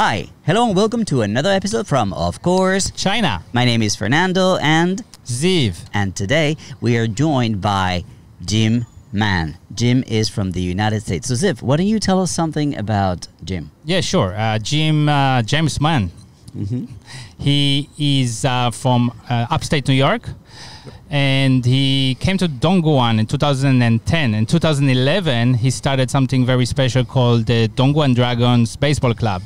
Hi, hello and welcome to another episode from, of course, China. My name is Fernando and Ziv. And today we are joined by Jim Mann. Jim is from the United States. So Ziv, why don't you tell us something about Jim? Yeah, sure. James Mann. Mm-hmm. He is from upstate New York, and he came to Dongguan in 2010. In 2011, he started something very special called the Dongguan Dragons Baseball Club,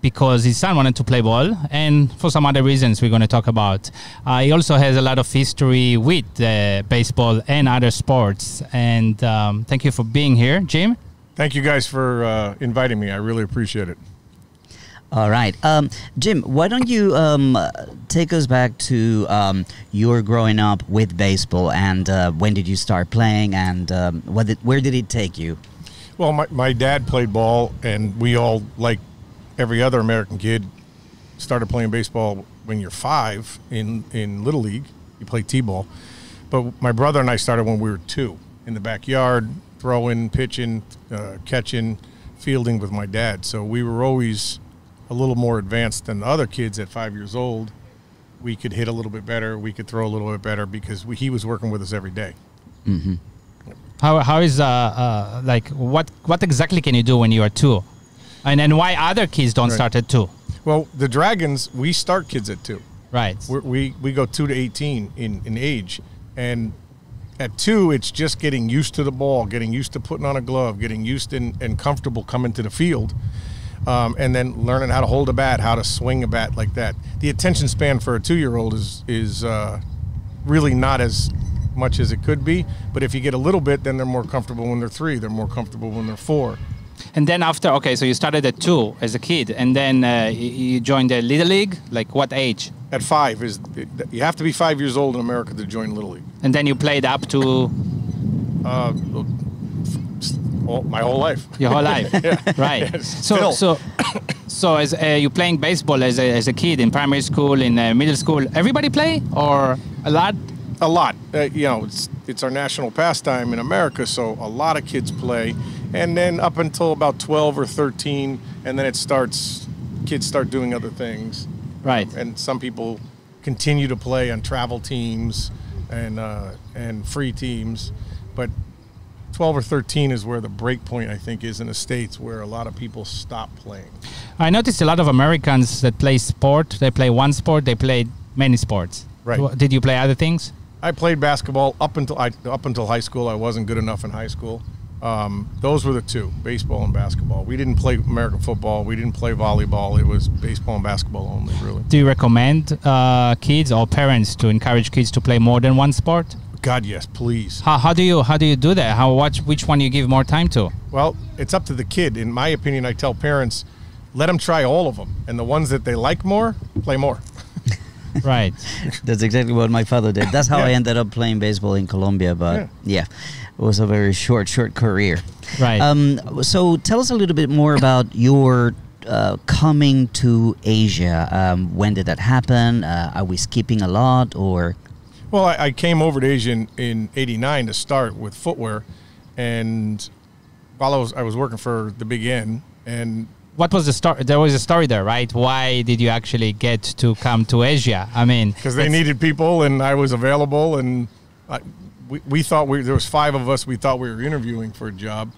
because his son wanted to play ball, and for some other reasons we're going to talk about. He also has a lot of history with baseball and other sports. And thank you for being here, Jim. Thank you guys for inviting me. I really appreciate it. All right. Jim, why don't you take us back to your growing up with baseball, and when did you start playing, and where did it take you? Well, my dad played ball, and we all, like every other American kid, started playing baseball when you're 5 in Little League. You play T-ball. But my brother and I started when we were 2, in the backyard, throwing, pitching, catching, fielding with my dad. So we were always a little more advanced than the other kids at 5 years old. We could hit a little bit better. We could throw a little bit better because he was working with us every day. Mm-hmm. How is like what exactly can you do when you are 2, and why other kids don't start at 2? Well, the Dragons, we start kids at 2. Right. We go 2 to 18 in age, and at 2 it's just getting used to the ball, getting used to putting on a glove, getting used and comfortable coming to the field. And then learning how to hold a bat, how to swing a bat like that. The attention span for a 2-year-old is really not as much as it could be. But if you get a little bit, then they're more comfortable when they're 3. They're more comfortable when they're 4. And then after, okay, so you started at 2 as a kid, and then you joined the Little League. Like what age? At 5 you have to be 5 years old in America to join Little League. And then you played up to my whole life. Your whole life. Yeah. Right. Yeah. So as you playing baseball as a kid in primary school, in middle school, everybody play or a lot? A lot. It's our national pastime in America, so a lot of kids play. And then up until about 12 or 13, and then kids start doing other things. Right. And some people continue to play on travel teams and free teams. But 12 or 13 is where the break point, I think, is in the States, where a lot of people stop playing. I noticed a lot of Americans that play sport. They play one sport. They play many sports. Right. Did you play other things? I played basketball up until high school. I wasn't good enough in high school. Those were the 2, baseball and basketball. We didn't play American football. We didn't play volleyball. It was baseball and basketball only, really. Do you recommend kids or parents to encourage kids to play more than one sport? God, yes, please. How do you do that? Which one you give more time to? Well, it's up to the kid. In my opinion, I tell parents, let them try all of them, and the ones that they like more, play more. Right. That's exactly what my father did. That's how I ended up playing baseball in Colombia. But yeah, it was a very short career. Right. So tell us a little bit more about your coming to Asia. When did that happen? Are we skipping a lot, or? Well, I came over to Asia in '89 to start with footwear, and while I was working for the Big N, and what was the story? There was a story there, right? Why did you actually get to come to Asia? I mean, because they needed people, and I was available, and we thought there was 5 of us. We thought we were interviewing for a job,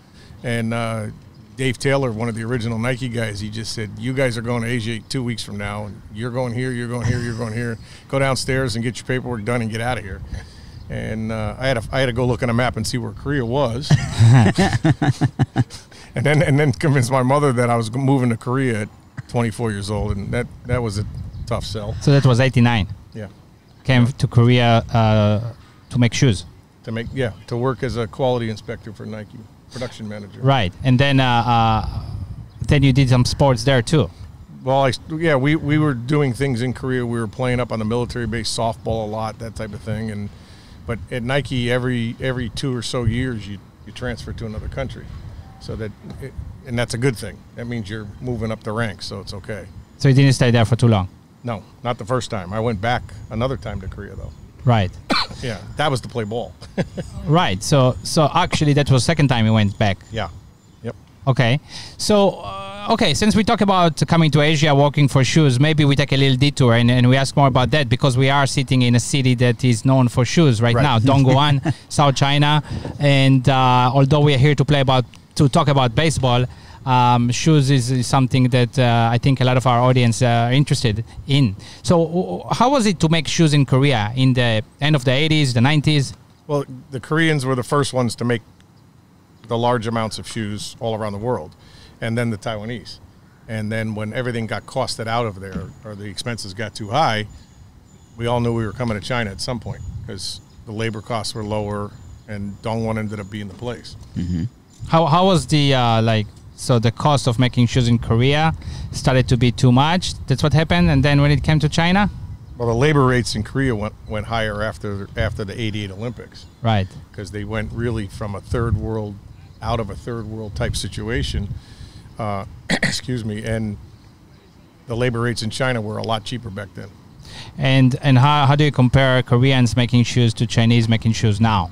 and Dave Taylor, one of the original Nike guys, he just said, "You guys are going to Asia 2 weeks from now, and you're going here, you're going here, you're going here. Go downstairs and get your paperwork done and get out of here." And I had to go look on a map and see where Korea was. And then convince my mother that I was moving to Korea at 24 years old, and that was a tough sell. So that was '89. Yeah. Came to Korea to make shoes. To work as a quality inspector for Nike, production manager. Right, and then you did some sports there too. Well, we were doing things in Korea. We were playing up on the military base, softball a lot, that type of thing. But at Nike, every 2 or so years, you transfer to another country. So and that's a good thing. That means you're moving up the ranks, so it's okay. So you didn't stay there for too long? No, not the first time. I went back another time to Korea, though. Right. Yeah, that was to play ball. Right. So actually, that was second time you went back. Yeah. Yep. Okay. So, since we talk about coming to Asia, working for shoes, maybe we take a little detour and we ask more about that because we are sitting in a city that is known for shoes right now, Dongguan, South China. And although we are here to talk about baseball, shoes is something that I think a lot of our audience are interested in. So how was it to make shoes in Korea in the end of the 80s, the 90s? Well, the Koreans were the first ones to make the large amounts of shoes all around the world, and then the Taiwanese. And then when everything got costed out of there or the expenses got too high, we all knew we were coming to China at some point because the labor costs were lower and Dongwon ended up being the place. Mm-hmm. How was the so the cost of making shoes in Korea started to be too much? That's what happened. And then when it came to China? Well, the labor rates in Korea went higher after the 88 Olympics. Right. Because they went really from out of a third world type situation. Excuse me. And the labor rates in China were a lot cheaper back then. And how do you compare Koreans making shoes to Chinese making shoes now?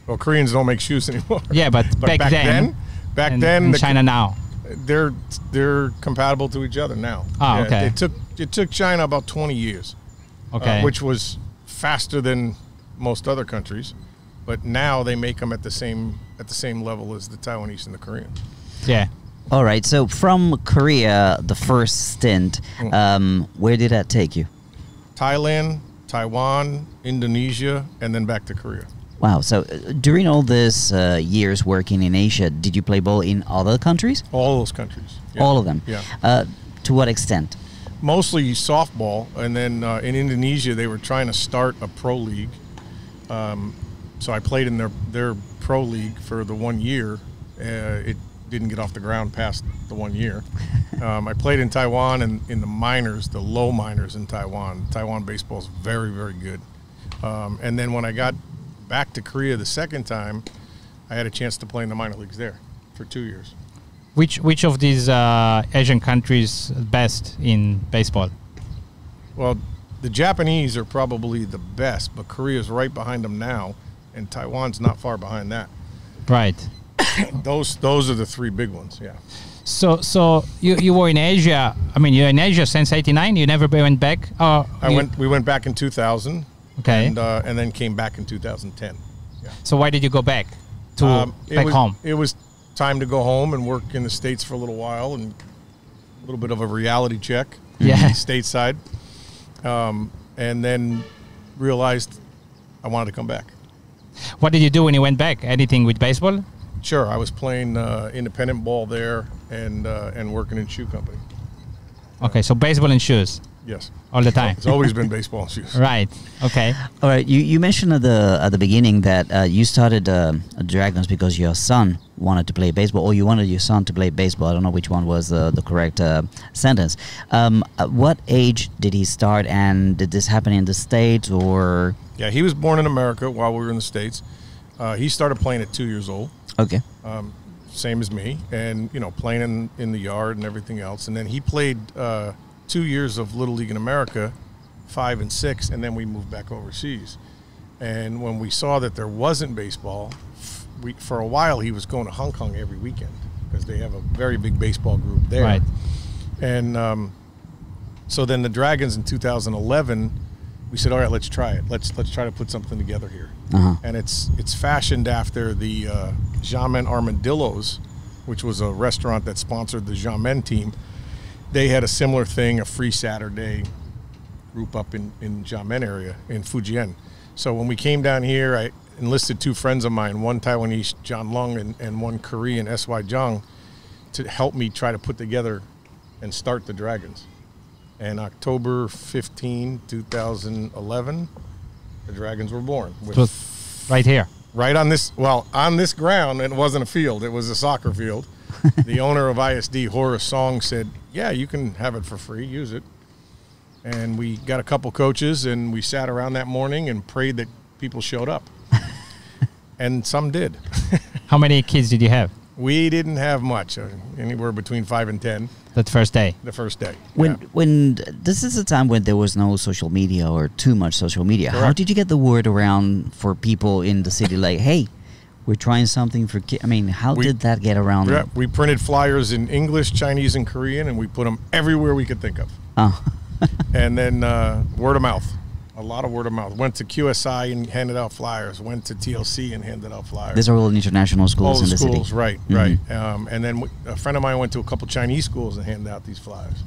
Well, Koreans don't make shoes anymore. Yeah, but back then, in China now, they're compatible to each other now. Oh, okay. It took China about 20 years, which was faster than most other countries, but now they make them at the same level as the Taiwanese and the Koreans. Yeah. All right. So from Korea, the first stint, where did that take you? Thailand, Taiwan, Indonesia, and then back to Korea. Wow. So during all this years working in Asia, did you play ball in other countries? All those countries. Yeah. All of them? Yeah. To what extent? Mostly softball. And then in Indonesia, they were trying to start a pro league. So I played in their pro league for the 1 year. It didn't get off the ground past the 1 year. I played in Taiwan and in the minors, the low minors in Taiwan. Taiwan baseball is very, very good. And then when I got back to Korea the second time, I had a chance to play in the minor leagues there for 2 years. Which of these Asian countries best in baseball? Well, the Japanese are probably the best, but Korea's right behind them now, and Taiwan's not far behind that. Right. Those are the three big ones, yeah. So you were in Asia. I mean, you're in Asia since '89. You never went back. We went back in 2000. Okay. And then came back in 2010. Yeah. So why did you go back home? It was time to go home and work in the States for a little while and a little bit of a reality check. Yeah. Stateside. And then realized I wanted to come back. What did you do when you went back? Anything with baseball? Sure. I was playing independent ball there and working in shoe company. Okay, so baseball and shoes. Yes. All the time. It's always been baseball and shoes. Right. Okay. All right. You mentioned at the beginning that you started Dragons because your son wanted to play baseball, or you wanted your son to play baseball. I don't know which one was the correct sentence. At what age did he start, and did this happen in the States or? Yeah, he was born in America while we were in the States. He started playing at 2 years old. Okay. Same as me, and playing in the yard and everything else. And then he played 2 years of Little League in America, 5 and 6, and then we moved back overseas. And when we saw that there wasn't baseball, for a while he was going to Hong Kong every weekend because they have a very big baseball group there. Right. And so then the Dragons in 2011, we said, all right, let's try it. Let's try to put something together here. Uh-huh. And it's fashioned after the Xiamen Armadillos, which was a restaurant that sponsored the Xiamen team. They had a similar thing, a free Saturday group up in Xiamen area in Fujian. So when we came down here, I enlisted 2 friends of mine, one Taiwanese, John Lung, and one Korean, S.Y. Jung, to help me try to put together and start the Dragons. And October 15, 2011, the Dragons were born. Right here. Right on this ground. It wasn't a field. It was a soccer field. The owner of ISD, Horace Song, said, yeah, you can have it for free. Use it. And we got a couple coaches, and we sat around that morning and prayed that people showed up. And some did. How many kids did you have? We didn't have much, anywhere between 5 and 10. That first day? The first day. When this is a time when there was no social media or too much social media. Correct. How did you get the word around for people in the city like, hey, We're trying something for kids. I mean, how did that get around? Yeah, we printed flyers in English, Chinese, and Korean, and we put them everywhere we could think of. Oh. And then word of mouth. A lot of word of mouth. Went to QSI and handed out flyers. Went to TLC and handed out flyers. These are all international schools all in the schools, city. Right, Mm-hmm. right. And then a friend of mine went to a couple Chinese schools and handed out these flyers,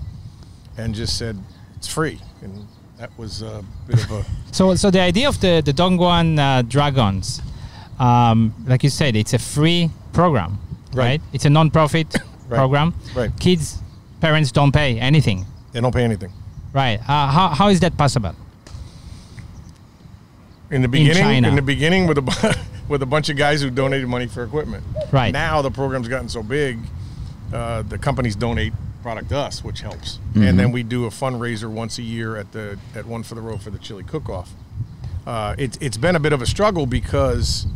and just said it's free. And that was a bit of a. So the idea of the Dongguan Dragons, like you said, it's a free program, right? It's a non-profit program. Right. Kids, parents don't pay anything. They don't pay anything. Right. How is that possible? In the beginning, China. with a bunch of guys who donated money for equipment. Right. Now the program's gotten so big, the companies donate product to us, which helps. Mm-hmm. And then we do a fundraiser once a year at One for the Road for the chili cook-off. It's been a bit of a struggle because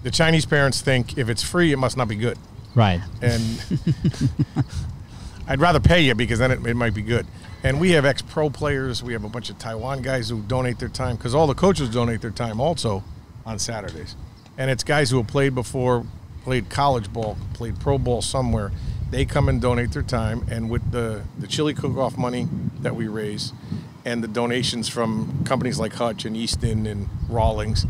the Chinese parents think if it's free, it must not be good. Right. And I'd rather pay you because then it might be good. And we have ex-pro players. We have a bunch of Taiwan guys who donate their time because all the coaches donate their time also on Saturdays. And it's guys who have played before, played college ball, played pro ball somewhere. They come and donate their time. And with the chili cook-off money that we raise and the donations from companies like Hutch and Easton and Rawlings,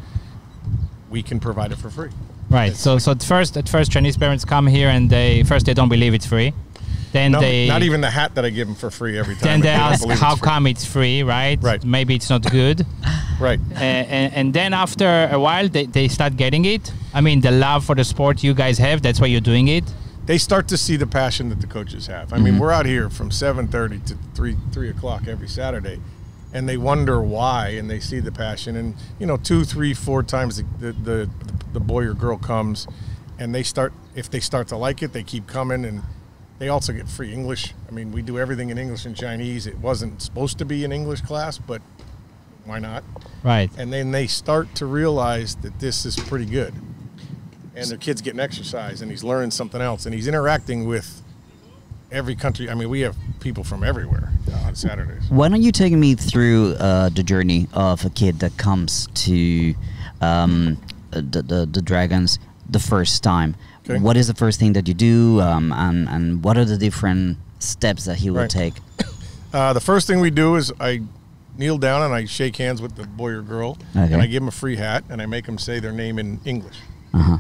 we can provide it for free. Right. So at first Chinese parents come here and they don't believe it's free. Then No, they not even the hat that I give them for free every time. then they don't ask believe how it's free. come it's free, right? Right. Maybe it's not good. Right. And then after a while they start getting it. I mean, the love for the sport you guys have, that's why you're doing it. They start to see the passion that the coaches have. I mean, we're out here from 7:30 to 3 o'clock every Saturday, and they wonder why, and they see the passion. And 2, 3, 4 times the boy or girl comes, and if they start to like it, they keep coming. And they also get free English. I mean, we do everything in English and Chinese. It wasn't supposed to be an English class, but why not? Right. And then they start to realize that this is pretty good. And the kid's getting exercise, and he's learning something else, and he's interacting with every country. I mean, we have people from everywhere on Saturdays. Why don't you take me through the journey of a kid that comes to the Dragons the first time? Okay. What is the first thing that you do, and what are the different steps that he will Right. take? The first thing we do is I kneel down and I shake hands with the boy or girl, Okay. and I give them a free hat, and I make them say their name in English. Uh-huh.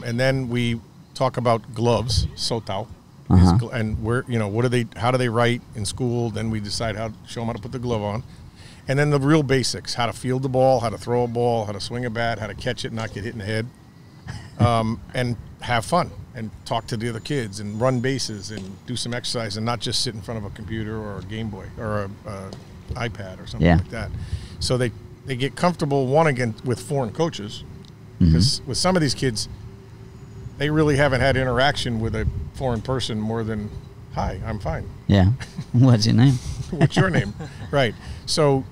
And then we talk about gloves, sotao, Uh-huh. and how do they write in school? Then we decide show them how to put the glove on. And then the real basics, how to field the ball, how to throw a ball, how to swing a bat, how to catch it, not get hit in the head. And have fun and talk to the other kids and run bases and do some exercise and not just sit in front of a computer or a Game Boy or a iPad or something Yeah. like that. So they get comfortable, again, with foreign coaches, Mm-hmm. because with some of these kids, they really haven't had interaction with a foreign person more than, hi, I'm fine. Yeah. What's your name? What's your name? Right. So,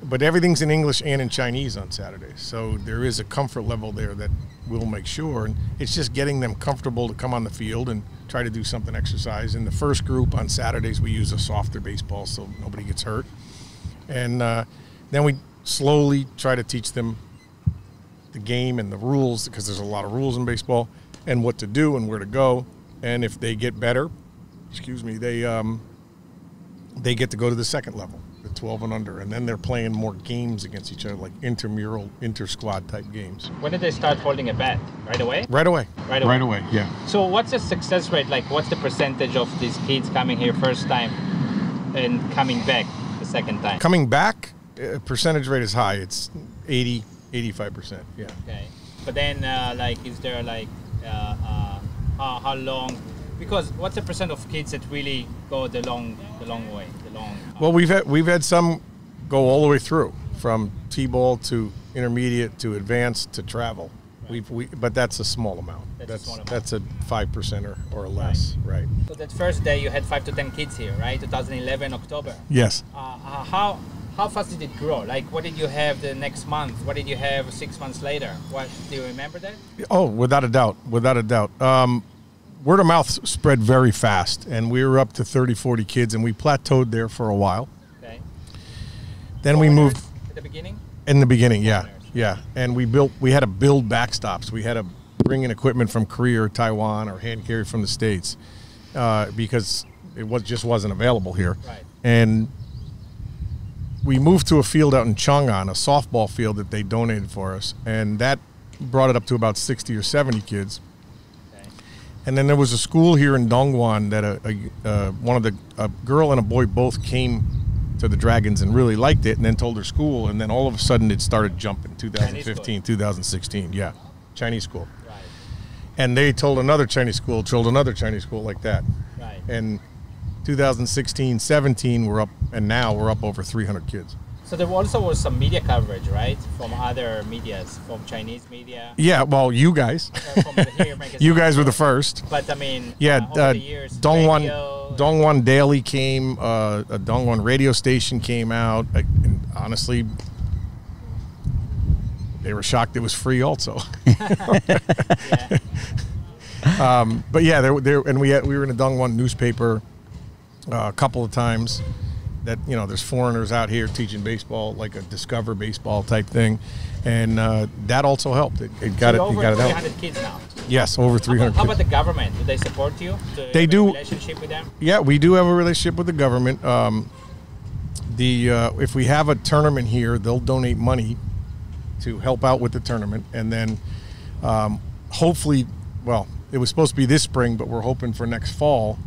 but everything's in English and in Chinese on Saturdays. So there is a comfort level there that we'll make sure. And it's just getting them comfortable to come on the field and try to do something exercise. In the first group on Saturdays, we use a softer baseball so nobody gets hurt. And then we slowly try to teach them the game and the rules, because there's a lot of rules in baseball, and what to do and where to go. And if they get better, they get to go to the second level, the 12 and under, and then they're playing more games against each other, like intramural, inter-squad type games. When did they start holding a bat? Right away? Right away. Right away. Right away, yeah. So what's the success rate? Like, what's the percentage of these kids coming here first time and coming back the second time? Coming back, percentage rate is high. It's 80, 85%, yeah. Okay. But then, is there how long? Because what's the percent of kids that really go the long way? Well, we've had some go all the way through, from T-ball to intermediate to advanced to travel. Right. But that's a small amount. That's a small amount. That's a 5% or less, right? So that first day you had 5 to 10 kids here, right? 2011 October. Yes. How fast did it grow? Like, what did you have the next month? What did you have 6 months later? What do you remember that? Oh, without a doubt. Word of mouth spread very fast, and we were up to 30, 40 kids, and we plateaued there for a while. Okay. Then we moved at the beginning. in the beginning, yeah. Yeah, and we had to build backstops. We had to bring in equipment from Korea or Taiwan or hand carry from the States because it just wasn't available here. Right. And we moved to a field out in Chang'an, a softball field that they donated for us, and that brought it up to about 60 or 70 kids. Okay. And then there was a school here in Dongguan that a girl and a boy both came to the Dragons and really liked it, and then told her school, and then all of a sudden it started jumping. 2015, 2016, yeah, Chinese school. Right. And they told another Chinese school, like that. Right. And 2016, 17, we're up, and now we're up over 300 kids. So there also was some media coverage, right, from other medias, from Chinese media. Yeah, well, you guys, From the Here magazine. you guys were the first. But I mean, Yeah, over the years, radio, Dongguan Daily came, a Dongguan radio station came out. And honestly, they were shocked it was free also. yeah. But yeah, and we were in a Dongguan newspaper a couple of times. That, you know, there's foreigners out here teaching baseball, like a Discover Baseball type thing, and that also helped. It got So it got it out. 300 kids now. Yes, over 300. How about the government? Do they support you? They do. Relationship with them? Yeah, we do have a relationship with the government. If we have a tournament here, they'll donate money to help out with the tournament, and then hopefully, well, it was supposed to be this spring, but we're hoping for next fall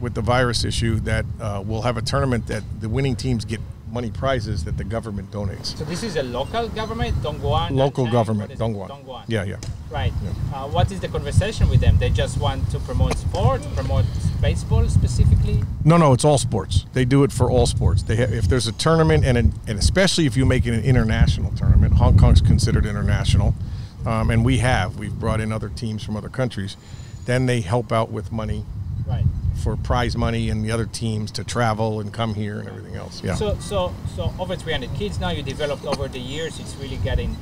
with the virus issue that we'll have a tournament that the winning teams get money prizes that the government donates. So this is a local government, Dongguan? Local Nanchang? government, What is it? Dongguan. Dongguan. Yeah, yeah. Right. What is the conversation with them? They just want to promote sport, promote baseball specifically? No, it's all sports. They do it for all sports. If there's a tournament, and especially if you make it an international tournament, Hong Kong's considered international, and we've brought in other teams from other countries, then they help out with money. Right. For prize money and the other teams to travel and come here and everything else. Yeah. So over 300 kids now. You developed over the years. It's really gotten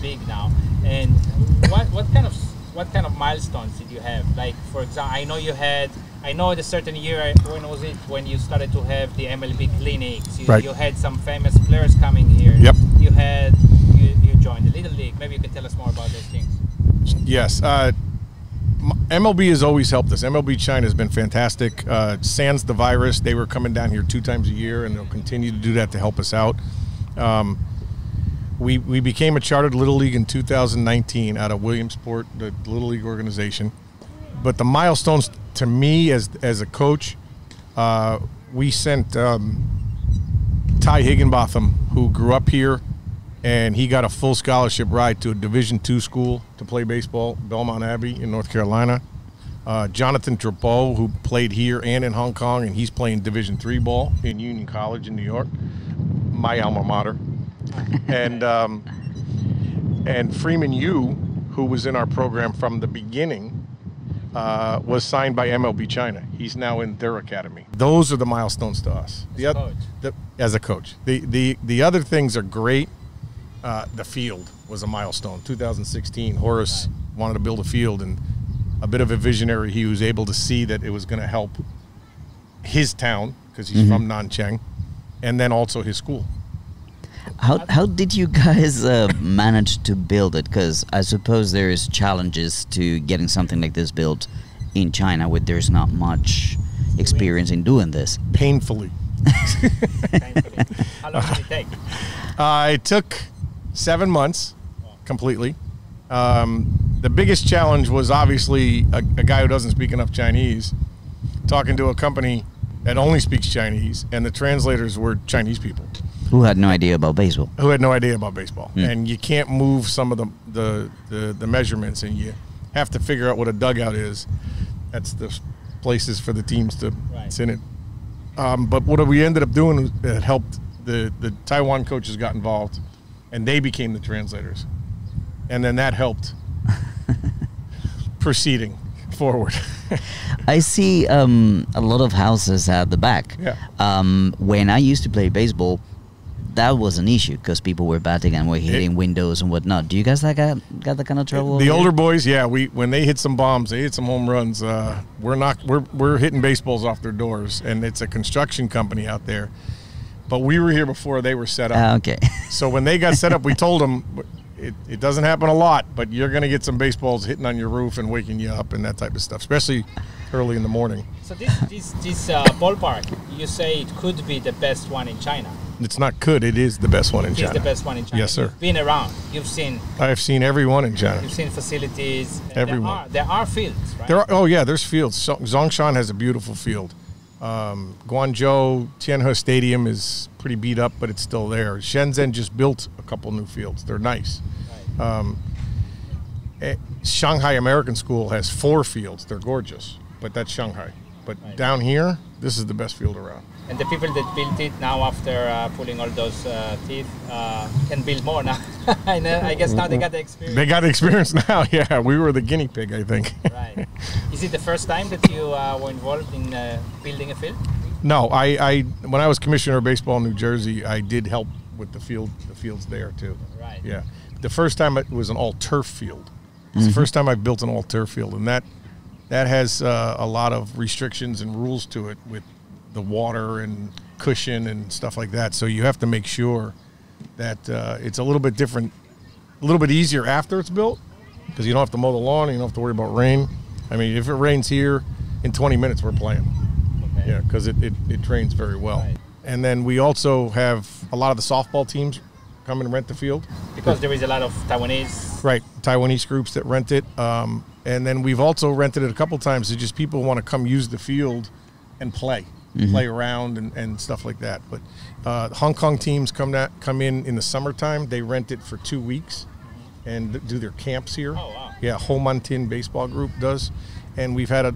big now. And what kind of milestones did you have? Like, for example, I know the certain year, when was it, when you started to have the MLB clinics? Right. You had some famous players coming here. Yep. You joined the Little League. Maybe you can tell us more about those things. Yes. MLB has always helped us. MLB China has been fantastic. Sans the virus, they were coming down here 2 times a year, and they'll continue to do that to help us out. We became a chartered Little League in 2019 out of Williamsport, the Little League organization. But the milestones to me as a coach, we sent Ty Higginbotham, who grew up here, and he got a full scholarship ride to a Division II school to play baseball, Belmont Abbey in North Carolina. Jonathan Drapeau, who played here and in Hong Kong, and he's playing Division III ball in Union College in New York, my alma mater. And Freeman Yu, who was in our program from the beginning, was signed by MLB China. He's now in their academy. Those are the milestones to us. As a coach. The other things are great. The field was a milestone. 2016, Horace wanted to build a field, and a bit of a visionary, he was able to see that it was going to help his town, because he's from Nanchang, and then also his school. How did you guys manage to build it? Because I suppose there's challenges to getting something like this built in China, where there's not much experience in doing this. Painfully. How long did it take? It took 7 months completely. The biggest challenge was obviously a guy who doesn't speak enough Chinese talking to a company that only speaks Chinese, and the translators were Chinese people Who had no idea about baseball. And you can't move some of the measurements, and you have to figure out what a dugout is. That's the places for the teams to sit in. But what we ended up doing, it helped the Taiwan coaches got involved, and they became the translators, and then that helped proceeding forward. I see a lot of houses at the back. Yeah. When I used to play baseball, that was an issue because people were batting and were hitting windows and whatnot. Do you guys got that kind of trouble? The older boys, yeah. When they hit some bombs, they hit some home runs. We're hitting baseballs off their doors, and it's a construction company out there. But we were here before they were set up. Okay. So when they got set up, we told them, it doesn't happen a lot, but you're going to get some baseballs hitting on your roof and waking you up and that type of stuff, especially early in the morning. So this ballpark, you say it could be the best one in China. It's not could, it is the best one in China. It's the best one in China. Yes, sir. You've been around. You've seen. I've seen every one in China. You've seen facilities. Everyone. There are fields, right? There's fields. Zhongshan has a beautiful field. Guangzhou Tianhe Stadium is pretty beat up, but it's still there. Shenzhen just built a couple new fields. They're nice. Right. Shanghai American School has 4 fields. They're gorgeous, but that's Shanghai. But down here, this is the best field around. And the people that built it now, after pulling all those teeth, can build more now. I guess now they got the experience. They got the experience now, yeah. We were the guinea pig, I think. Right. Is it the first time that you were involved in building a field? No, when I was commissioner of baseball in New Jersey, I did help with the fields there too. Right. Yeah. The first time it was an all-turf field. It's the first time I built an all-turf field, and that has a lot of restrictions and rules to it with the water and cushion and stuff like that. So you have to make sure that it's a little bit different, a little bit easier after it's built, because you don't have to mow the lawn and you don't have to worry about rain. I mean, if it rains here, in 20 minutes we're playing. Okay. Yeah, because it drains very well. Right. And then we also have a lot of the softball teams come and rent the field. Because there is a lot of Taiwanese. Right, Taiwanese groups that rent it. And then we've also rented it a couple times so just people want to come use the field and play around and stuff like that. But Hong Kong teams come in the summertime. They rent it for 2 weeks and do their camps here. Oh, wow. Yeah, Ho Man Tin Baseball Group does. And we've had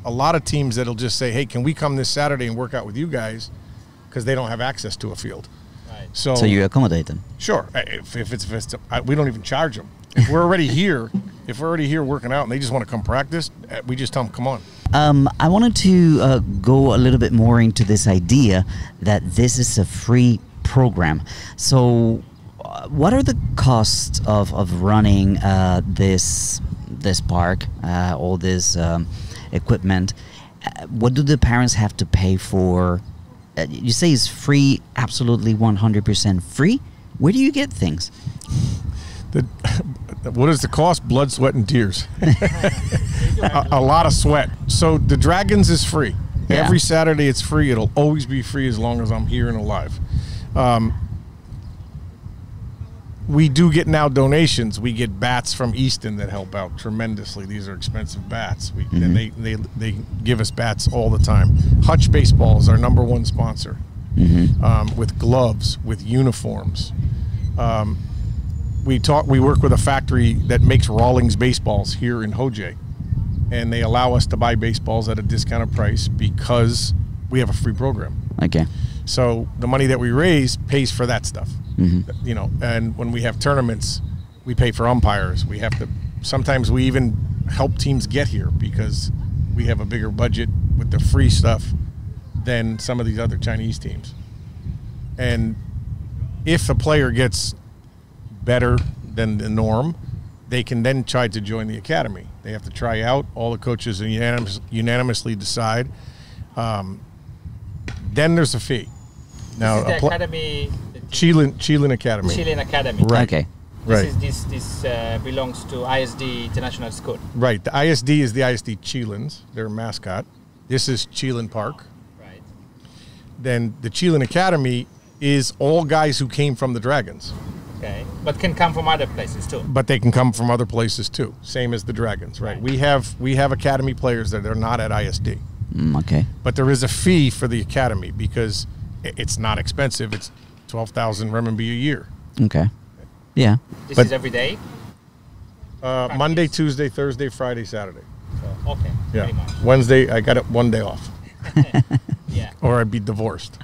a lot of teams that'll just say, hey, can we come this Saturday and work out with you guys? Because they don't have access to a field. Right. So you accommodate them? Sure. If it's we don't even charge them. If we're already here, working out and they just want to come practice, we just tell them, come on. I wanted to go a little bit more into this idea that this is a free program. So what are the costs of running this park, all this equipment? What do the parents have to pay for? You say it's free, absolutely 100% free. Where do you get things? What is the cost? Blood, sweat, and tears. a lot of sweat. So the Dragons is free. Yeah. Every Saturday it's free. It'll always be free as long as I'm here and alive. We do get now donations. We get bats from Easton that help out tremendously. These are expensive bats. And they give us bats all the time. Hutch Baseball is our #1 sponsor, with gloves, with uniforms. We work with a factory that makes Rawlings baseballs here in Hojie, and they allow us to buy baseballs at a discounted price because we have a free program. Okay. So the money that we raise pays for that stuff. You know, and when we have tournaments, we pay for umpires. Sometimes we even help teams get here because we have a bigger budget with the free stuff than some of these other Chinese teams. And if a player gets better than the norm, they can then try to join the academy. They have to try out. All the coaches unanimously decide. Then there's a fee. Now, this is the academy. Chilean Academy. Chilean Academy. Right. Okay. This belongs to ISD International School. Right. The ISD is the ISD Chilans, their mascot. This is Chilean Park. Right. Then the Chilean Academy is all guys who came from the Dragons. Okay. But can come from other places too. But they can come from other places too. Same as the Dragons, right? We have academy players that are not at ISD. Okay. But there is a fee for the academy because it's not expensive. It's 12,000 renminbi a year. Okay. Yeah. This is every day? Monday, Tuesday, Thursday, Friday, Saturday. So, okay. Yeah. Wednesday, I got it 1 day off. Yeah. Or I'd be divorced.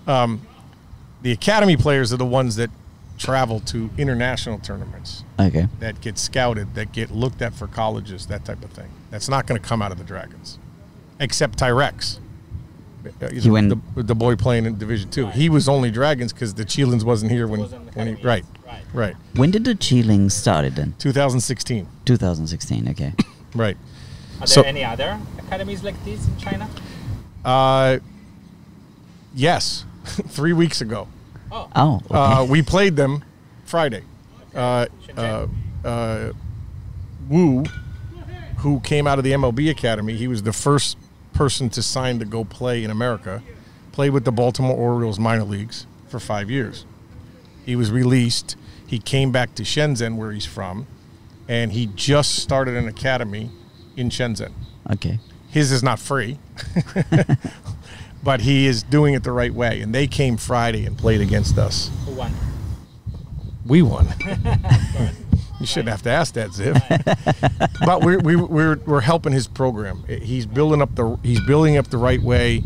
The academy players are the ones that travel to international tournaments. Okay. That get scouted, that get looked at for colleges, that type of thing. That's not going to come out of the Dragons. Except Tyrex. The boy playing in Division 2. Right. He was only Dragons because the Chilans wasn't here when he right. When did the Chilans started then? 2016. 2016, okay. Right. Are there any other academies like this in China? Yes. 3 weeks ago. Okay. We played them Friday. Wu, who came out of the MLB Academy. He was the first person to sign to go play in America. Played with the Baltimore Orioles minor leagues for 5 years. He was released. He came back to Shenzhen, where he's from, and he just started an academy in Shenzhen. Okay. His is not free, but he is doing it the right way. And they came Friday and played against us. Who won? We won. You shouldn't have to ask that, Ziv. But we're helping his program. He's building up the right way,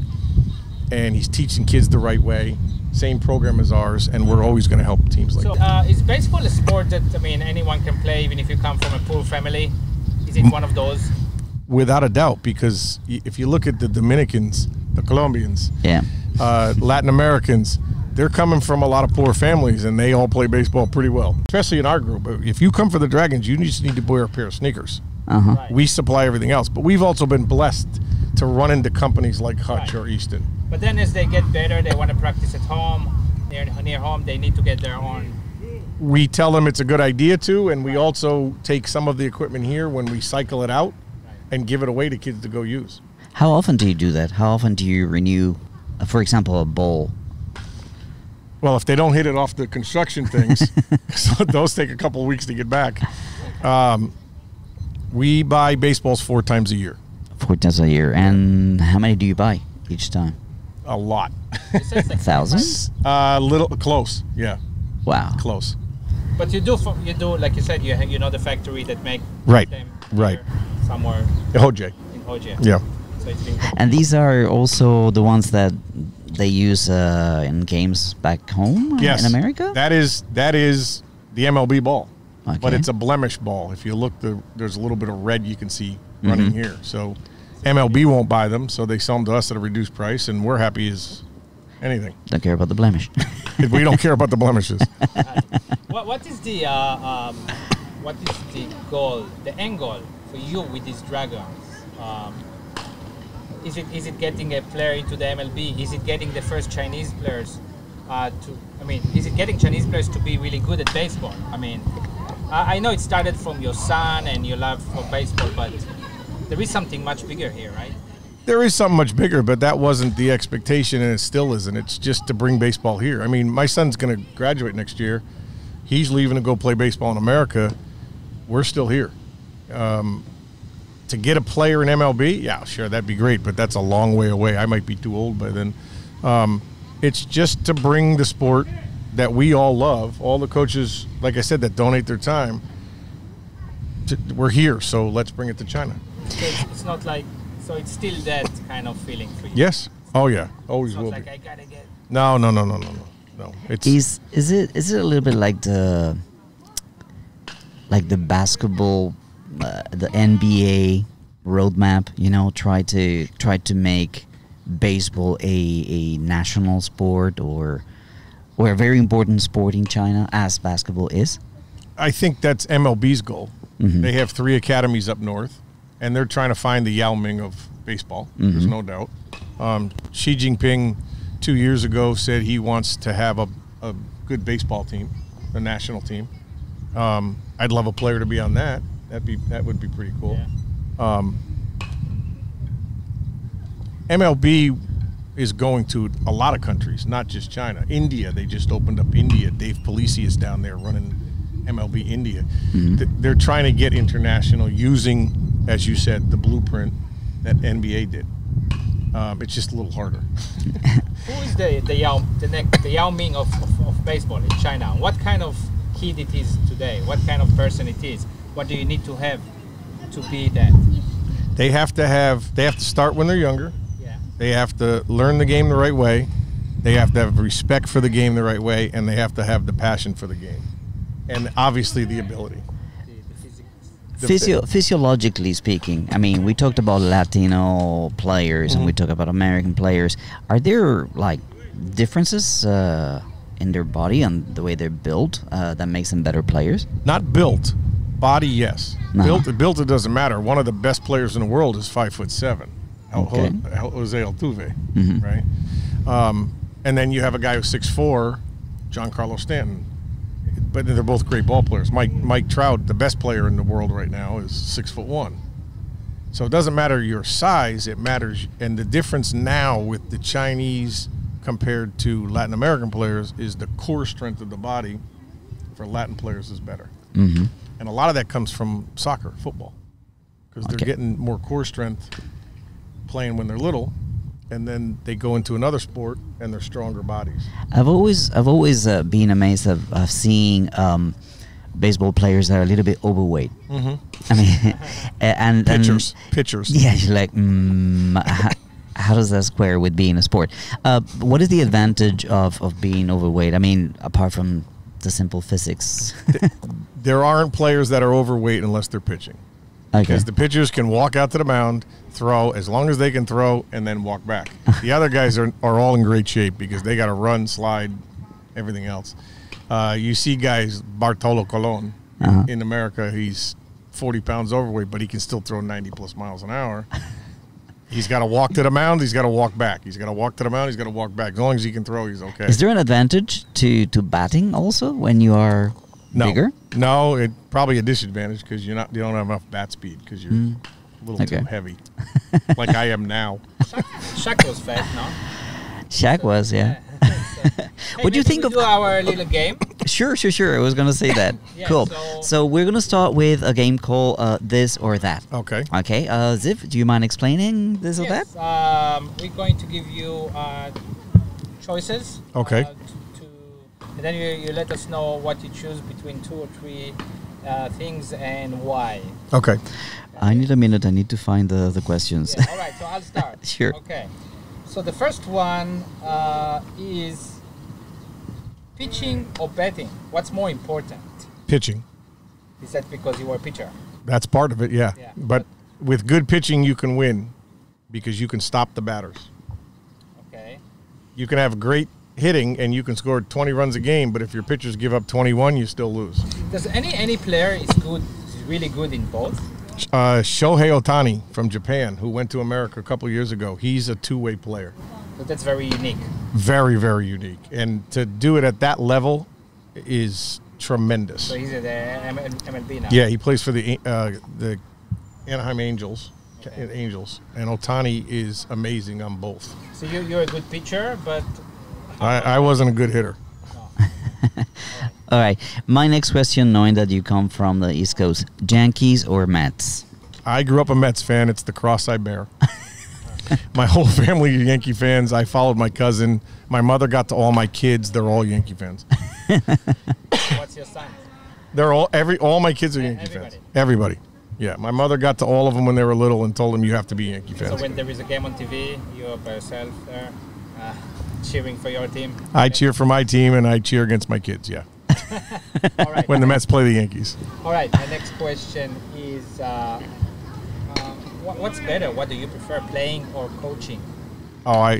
and he's teaching kids the right way. Same program as ours, and we're always going to help teams like that. So, is baseball a sport that anyone can play, even if you come from a poor family? Is it one of those? Without a doubt, because if you look at the Dominicans, the Colombians, Yeah. Latin Americans, they're coming from a lot of poor families, and they all play baseball pretty well, especially in our group. If you come for the Dragons, you just need to wear a pair of sneakers. Uh-huh. Right. We supply everything else, but we've also been blessed to run into companies like Hutch or Easton. But then as they get better, they want to practice at home, near home. They need to get their own. We tell them it's a good idea to, and we also take some of the equipment here when we cycle it out and give it away to kids to go use. How often do you do that? How often do you renew, for example, a ball? Well, if they don't hit it off the construction things, so those take a couple of weeks to get back. We buy baseballs 4 times a year. 4 times a year. And how many do you buy each time? A lot. 1,000? Little close, yeah, Wow. close. But you do like you said, you know the factory that make Right, them right. here somewhere Hoj, in Hoja. yeah. So it's been And these are also the ones that they use in games back home Yes, in America? That is the MLB ball, but Okay. it's a blemish ball. If you look, there's a little bit of red you can see running here. So MLB won't buy them, so they sell them to us at a reduced price, and we're happy as anything. Don't care about the blemish. We don't care about the blemishes. What is the goal, the end goal for you with these Dragons? Is it getting a player into the MLB? Is it getting the first Chinese players is it getting Chinese players to be really good at baseball? I mean, I know it started from your son and your love for baseball, but there is something much bigger here, right? There is something much bigger, but that wasn't the expectation, and it still isn't. It's just to bring baseball here. I mean, my son's going to graduate next year. He's leaving to go play baseball in America. We're still here. To get a player in MLB, yeah, sure, that'd be great, but that's a long way away. I might be too old by then. It's just to bring the sport that we all love, all the coaches, like I said, that donate their time. We're here, so let's bring it to China. It's not like, so it's still that kind of feeling for you. Yes. Oh, yeah. Always It's not will like be. I gotta get. No. It's Is it a little bit like the basketball, the NBA roadmap? You know, try to make baseball a national sport or a very important sport in China, as basketball is. I think that's MLB's goal. Mhm. They have 3 academies up north, and they're trying to find the Yao Ming of baseball. There's no doubt. Xi Jinping 2 years ago said he wants to have a good baseball team, a national team. I'd love a player to be on that. That would be pretty cool. Yeah. MLB is going to a lot of countries, not just China. India, they just opened up India. Dave Palisi is down there running MLB India. They're trying to get international using, as you said, the blueprint that NBA did. It's just a little harder. Who is the Yao Ming of baseball in China? What kind of kid it is today? What kind of person it is? What do you need to have to be that? They have to start when they're younger. Yeah. They have to learn the game the right way. They have to have respect for the game the right way, and they have to have the passion for the game, and obviously the ability. The physics. Physiologically speaking, I mean, we talked about Latino players and we talked about American players. Are there like differences in their body and the way they're built that makes them better players? Not built, body, yes. No. Built, it doesn't matter. One of the best players in the world is 5'7". Okay. Jose Altuve, right? And then you have a guy who's 6'4", Giancarlo Stanton. but they're both great ball players. Mike Trout, the best player in the world right now, is 6'1". So it doesn't matter your size; it matters. And the difference now with the Chinese compared to Latin American players is the core strength of the body for Latin players is better. Mm-hmm. And a lot of that comes from soccer, football, because they're getting more core strength playing when they're little, and then they go into another sport and they're stronger bodies. I've always been amazed of seeing baseball players that are a little bit overweight. Mm-hmm. I mean, and pitchers. Yeah, you're like, how does that square with being a sport? What is the advantage of being overweight? I mean, apart from the simple physics. There aren't players that are overweight unless they're pitching. Okay. Because the pitchers can walk out to the mound, throw as long as they can throw, and then walk back. The other guys are all in great shape because they got to run, slide, everything else. You see guys, Bartolo Colon, in America, he's 40 pounds overweight, but he can still throw 90-plus miles an hour. He's got to walk to the mound. He's got to walk back. He's got to walk to the mound. He's got to walk back. As long as he can throw, he's okay. Is there an advantage to batting also when you are bigger? No, it probably a disadvantage because you don't have enough bat speed because you're a little too heavy, like I am now. Shaq was fat, no? Shaq was, yeah. What do you think of our little game? Sure. I was going to say that. Yeah, cool. So we're going to start with a game called This or That. Okay. Okay. Ziv, do you mind explaining this or that? We're going to give you choices. Okay. And then you let us know what you choose between 2 or 3 things and why. Okay. I need a minute. I need to find the questions. Yeah, all right, so I'll start. Sure. Okay. So the first one is pitching or batting. What's more important? Pitching. Is that because you were a pitcher? That's part of it, yeah. But with good pitching, you can win because you can stop the batters. Okay. You can have great hitting and you can score 20 runs a game, but if your pitchers give up 21, you still lose. Does any player is really good in both? Shohei Ohtani from Japan, who went to America a couple years ago, he's a two-way player. So that's very unique. Very, very unique. And to do it at that level is tremendous. So he's at the MLB now? Yeah, he plays for the Anaheim Angels. Okay. Angels. And Ohtani is amazing on both. So you're a good pitcher, but... I wasn't a good hitter. No. All right. My next question, knowing that you come from the East Coast, Yankees or Mets? I grew up a Mets fan. It's the cross I bear. My whole family are Yankee fans. I followed my cousin. My mother got to all my kids. They're all Yankee fans. What's your son? They're all my kids are Yankee fans. Everybody. Yeah, my mother got to all of them when they were little and told them you have to be Yankee fans. So when there is a game on TV, you're by yourself there, cheering for your team? I cheer for my team and I cheer against my kids, yeah. All right. When the Mets play the Yankees. All right, the next question is, what's better? What do you prefer, playing or coaching? Oh,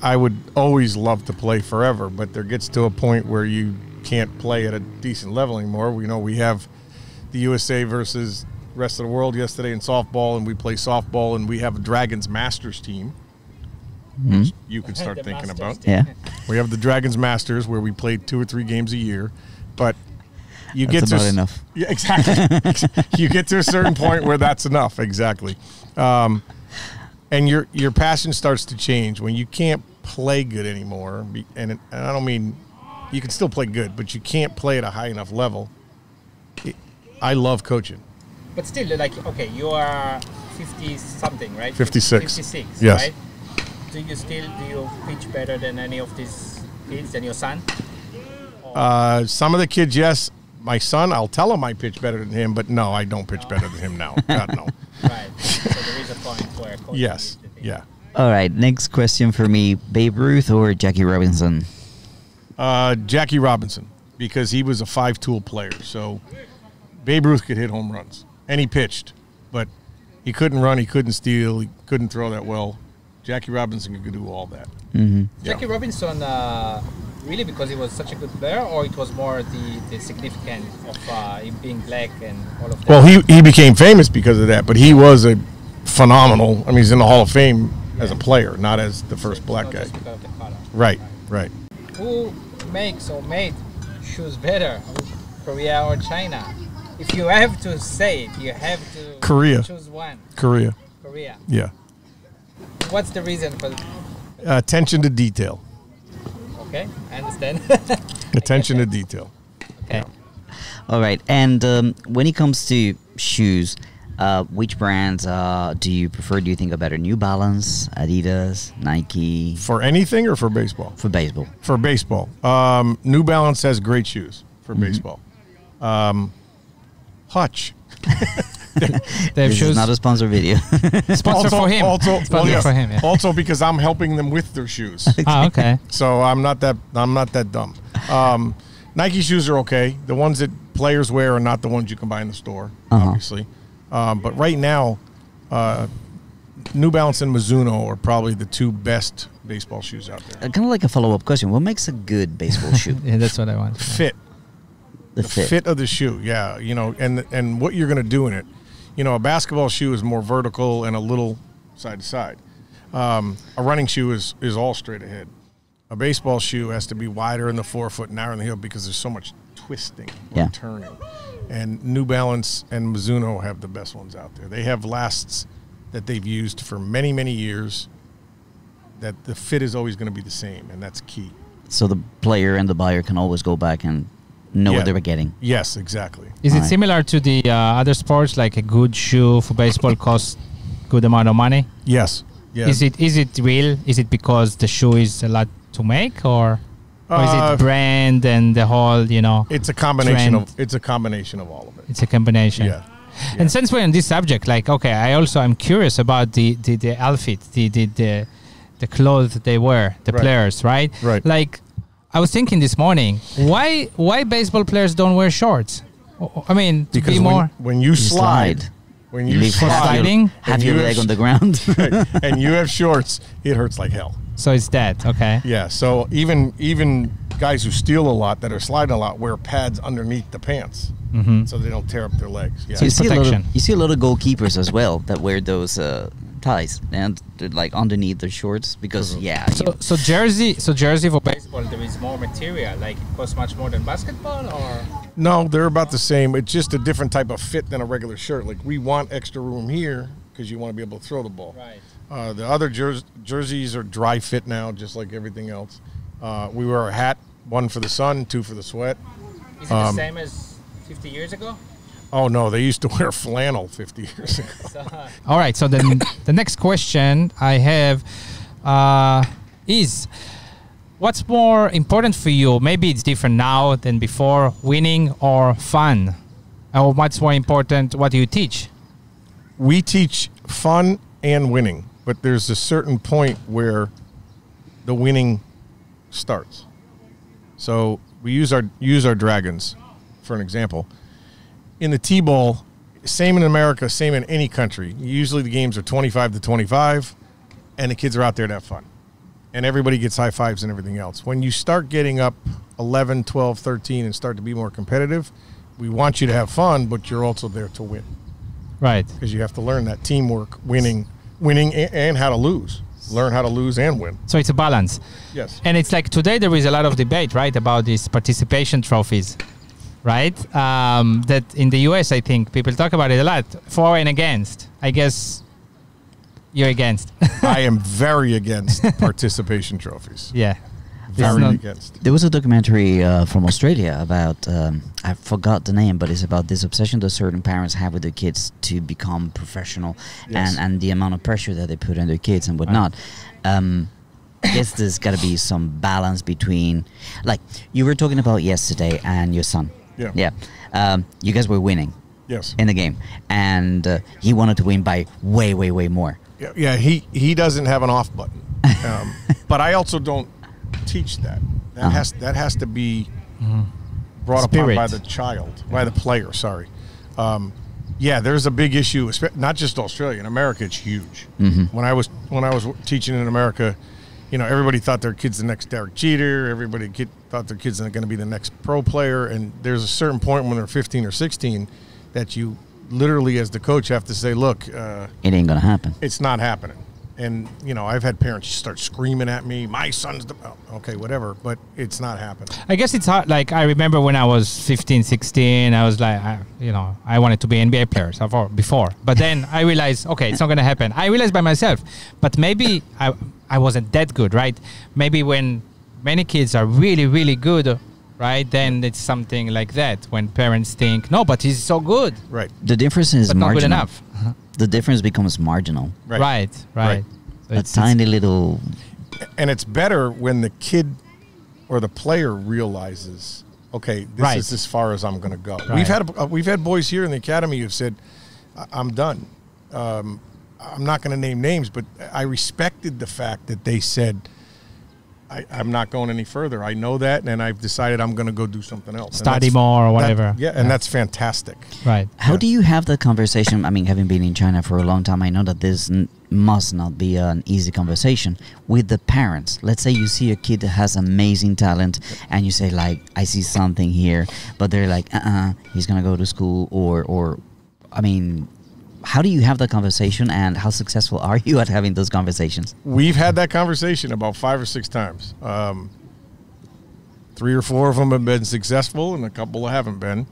I would always love to play forever, but there gets to a point where you can't play at a decent level anymore. We have the USA versus rest of the world yesterday in softball, and we play softball, and we have a Dragons Masters team. Which you can start thinking about. Yeah. We have the Dragons Masters where we play 2 or 3 games a year, but you That's get about to enough. Yeah, exactly. You get to a certain point where that's enough, exactly. And your passion starts to change when you can't play good anymore. And I don't mean you can still play good, but you can't play at a high enough level. I love coaching. But still, like, okay, you are 50-something, right? 56. 56, yes. Right? Do you pitch better than any of these kids, than your son? Some of the kids, yes. My son, I'll tell him I pitch better than him, but no, I don't pitch better than him now. God, no. Right. So there is a point where coaching Yes. is the thing. Yeah. All right. Next question for me, Babe Ruth or Jackie Robinson? Jackie Robinson, because he was a 5-tool player. So Babe Ruth could hit home runs, and he pitched, but he couldn't run, he couldn't steal, he couldn't throw that well. Jackie Robinson could do all that. Mm-hmm. Jackie Robinson, really because he was such a good player, or it was more the significance of him being black and all of that? Well, he became famous because of that, but he was a phenomenal. I mean, he's in the Hall of Fame as a player, not as the first black guy. Just because of the color. Right. Who makes or made shoes better, Korea or China? If you have to say it, you have to Korea. choose one. Korea. Korea. Yeah. What's the reason for Attention to detail. Okay, I understand. Attention to detail. Okay. All right. And when it comes to shoes, which brands do you prefer? Do you think are better? New Balance, Adidas, Nike? For anything or for baseball? For baseball. For baseball. New Balance has great shoes for baseball. Hutch. They have This shoes. is not a sponsor video. Sponsor for him. Sponsor for him. Yeah. Also because I'm helping them with their shoes. Ah, okay. So I'm not that dumb. Nike shoes are okay. The ones that players wear are not the ones you can buy in the store, obviously. But right now, New Balance and Mizuno are probably the two best baseball shoes out there. Kind of like a follow-up question. What makes a good baseball shoe? Yeah, that's what I want. Fit. The The fit. fit of the shoe, yeah. And what you're going to do in it. A basketball shoe is more vertical and a little side to side. A running shoe is all straight ahead. A baseball shoe has to be wider in the forefoot, narrower in the heel because there's so much twisting and turning. And New Balance and Mizuno have the best ones out there. They have lasts that they've used for many, many years that the fit is always going to be the same, and that's key. So the player and the buyer can always go back and know what they were getting. Yes, exactly. Is it Right. similar to the other sports, like a good shoe for baseball costs good amount of money? Yes. Yes. Is it real? Is it because the shoe is a lot to make, or is it brand and the whole, It's a combination trend? it's a combination of all of it. It's a combination. Yeah. And since we're on this subject, like, okay, I'm curious about the outfit, the clothes they wear, the Right. players, right? Right. Like, I was thinking this morning, why baseball players don't wear shorts? I mean, to Because be more when you slide, when you leave slide, sliding? half your you leg have on the ground. and you have shorts, it hurts like hell. so it's that, okay? Yeah. So even guys who steal a lot that are sliding a lot wear pads underneath the pants so they don't tear up their legs. Yeah. So you It's see, protection. you see a lot of goalkeepers as well that wear those ties and they're like underneath their shorts because So jersey for baseball, there is more material, like it costs much more than basketball, or No, they're about the same. It's just a different type of fit than a regular shirt. Like we want extra room here because you want to be able to throw the ball. right? The other jerseys are dry fit now, just like everything else. We wear a hat, one for the sun, two for the sweat. Is it the same as 50 years ago? Oh, no, they used to wear flannel 50 years ago. All right. So then the next question I have is, what's more important for you? Maybe it's different now than before, winning or fun? Or what's more important? What do you teach? We teach fun and winning, but there's a certain point where the winning starts. So we use our dragons for an example. In the T-ball, same in America, same in any country. Usually the games are 25-25, and the kids are out there to have fun. And everybody gets high fives and everything else. When you start getting up 11, 12, 13 and start to be more competitive, we want you to have fun, but you're also there to win. Right. Because you have to learn that teamwork, winning and how to lose. Learn how to lose and win. So it's a balance. Yes. And it's like today there is a lot of debate, right, about these participation trophies, right? That in the US, I think people talk about it a lot, for and against. I guess you're against. I am very against participation trophies. Yeah. Very not- against. There was a documentary from Australia about, I forgot the name, but it's about this obsession that certain parents have with their kids to become professional Yes. and the amount of pressure that they put on their kids and whatnot. I guess there's got to be some balance between, like you were talking about yesterday and your son. Yeah. Yeah. You guys were winning Yes. in the game and he wanted to win by way, way, way more. Yeah, he doesn't have an off button. But I also don't teach that. That has to be brought upon by the child, by the player, sorry. Yeah, there's a big issue, not just Australia. In America, it's huge. When I was teaching in America, everybody thought their kid's the next Derek Jeter. Everybody thought their kid's going to be the next pro player. And there's a certain point when they're 15 or 16 that you literally, as the coach, have to say, look, It ain't going to happen. it's not happening. And, you know, I've had parents start screaming at me, my son's the, okay, whatever, but it's not happening. I guess it's hard. Like, I remember when I was 15, 16, I was like, I wanted to be NBA player before. But then I realized, okay, it's not going to happen. I realized by myself, but maybe I wasn't that good, right? Maybe when many kids are really, really good, right, then it's something like that. When parents think, no, but he's so good. Right. The difference is but not marginal. good enough. The difference becomes marginal. Right. Right. So A tiny little... And it's better when the kid or the player realizes, okay, this is as far as I'm going to go. Right. We've had boys here in the academy who've said, I'm done. I'm not going to name names, but I respected the fact that they said, I'm not going any further. I know that, and I've decided I'm going to go do something else. Study more or whatever. That's fantastic. Right. How do you have the conversation? I mean, having been in China for a long time, I know that this must not be an easy conversation with the parents. Let's say you see a kid that has amazing talent, and you say, like, I see something here, but they're like, he's going to go to school, or I mean... How do you have that conversation, and how successful are you at having those conversations? We've had that conversation about 5 or 6 times. 3 or 4 of them have been successful, and a couple haven't been,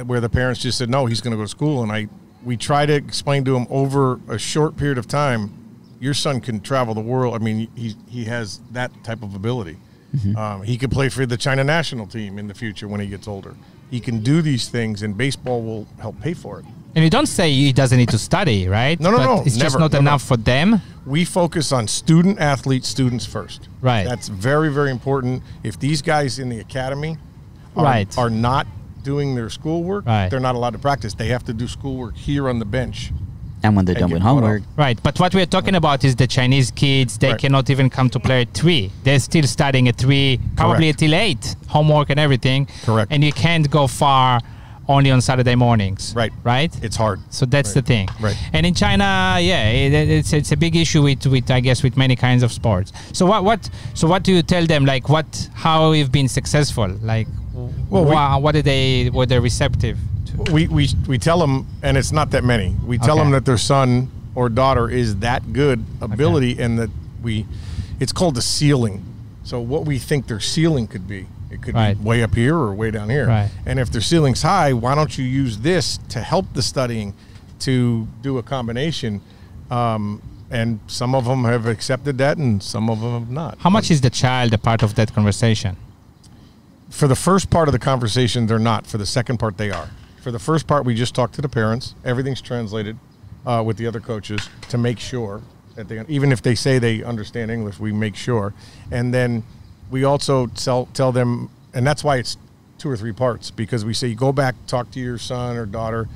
where the parents just said, no, he's going to go to school. And we try to explain to him over a short period of time, your son can travel the world. I mean, he has that type of ability. Mm-hmm. He could play for the China national team in the future when he gets older. He can do these things, and baseball will help pay for it. And you don't say he doesn't need to study, right? No. It's just not enough for them. We focus on students first. Right. That's very, very important. If these guys in the academy are not doing their schoolwork, they're not allowed to practice. They have to do schoolwork here on the bench. And when they're done with homework. Right. But what we're talking about is the Chinese kids. They cannot even come to play at 3. They're still studying at 3, probably until 8, homework and everything. Correct. And you can't go far only on Saturday mornings. Right. It's hard. So that's the thing. Right. And in China, it's a big issue with I guess with many kinds of sports. So what do you tell them? Like how you've been successful? Like were they receptive to? We tell them, and it's not that many. We tell them that their son or daughter is that good ability, and that it's called the ceiling. So what we think their ceiling could be. It could be way up here or way down here. Right. And if their ceiling's high, why don't you use this to help the studying to do a combination? And some of them have accepted that, and some of them have not. How much is the child a part of that conversation? For the first part of the conversation, they're not. For the second part, they are. For the first part, we just talk to the parents. Everything's translated with the other coaches to make sure that even if they say they understand English, we make sure. And then we also tell them, and that's why it's 2 or 3 parts, because we say, go back, talk to your son or daughter,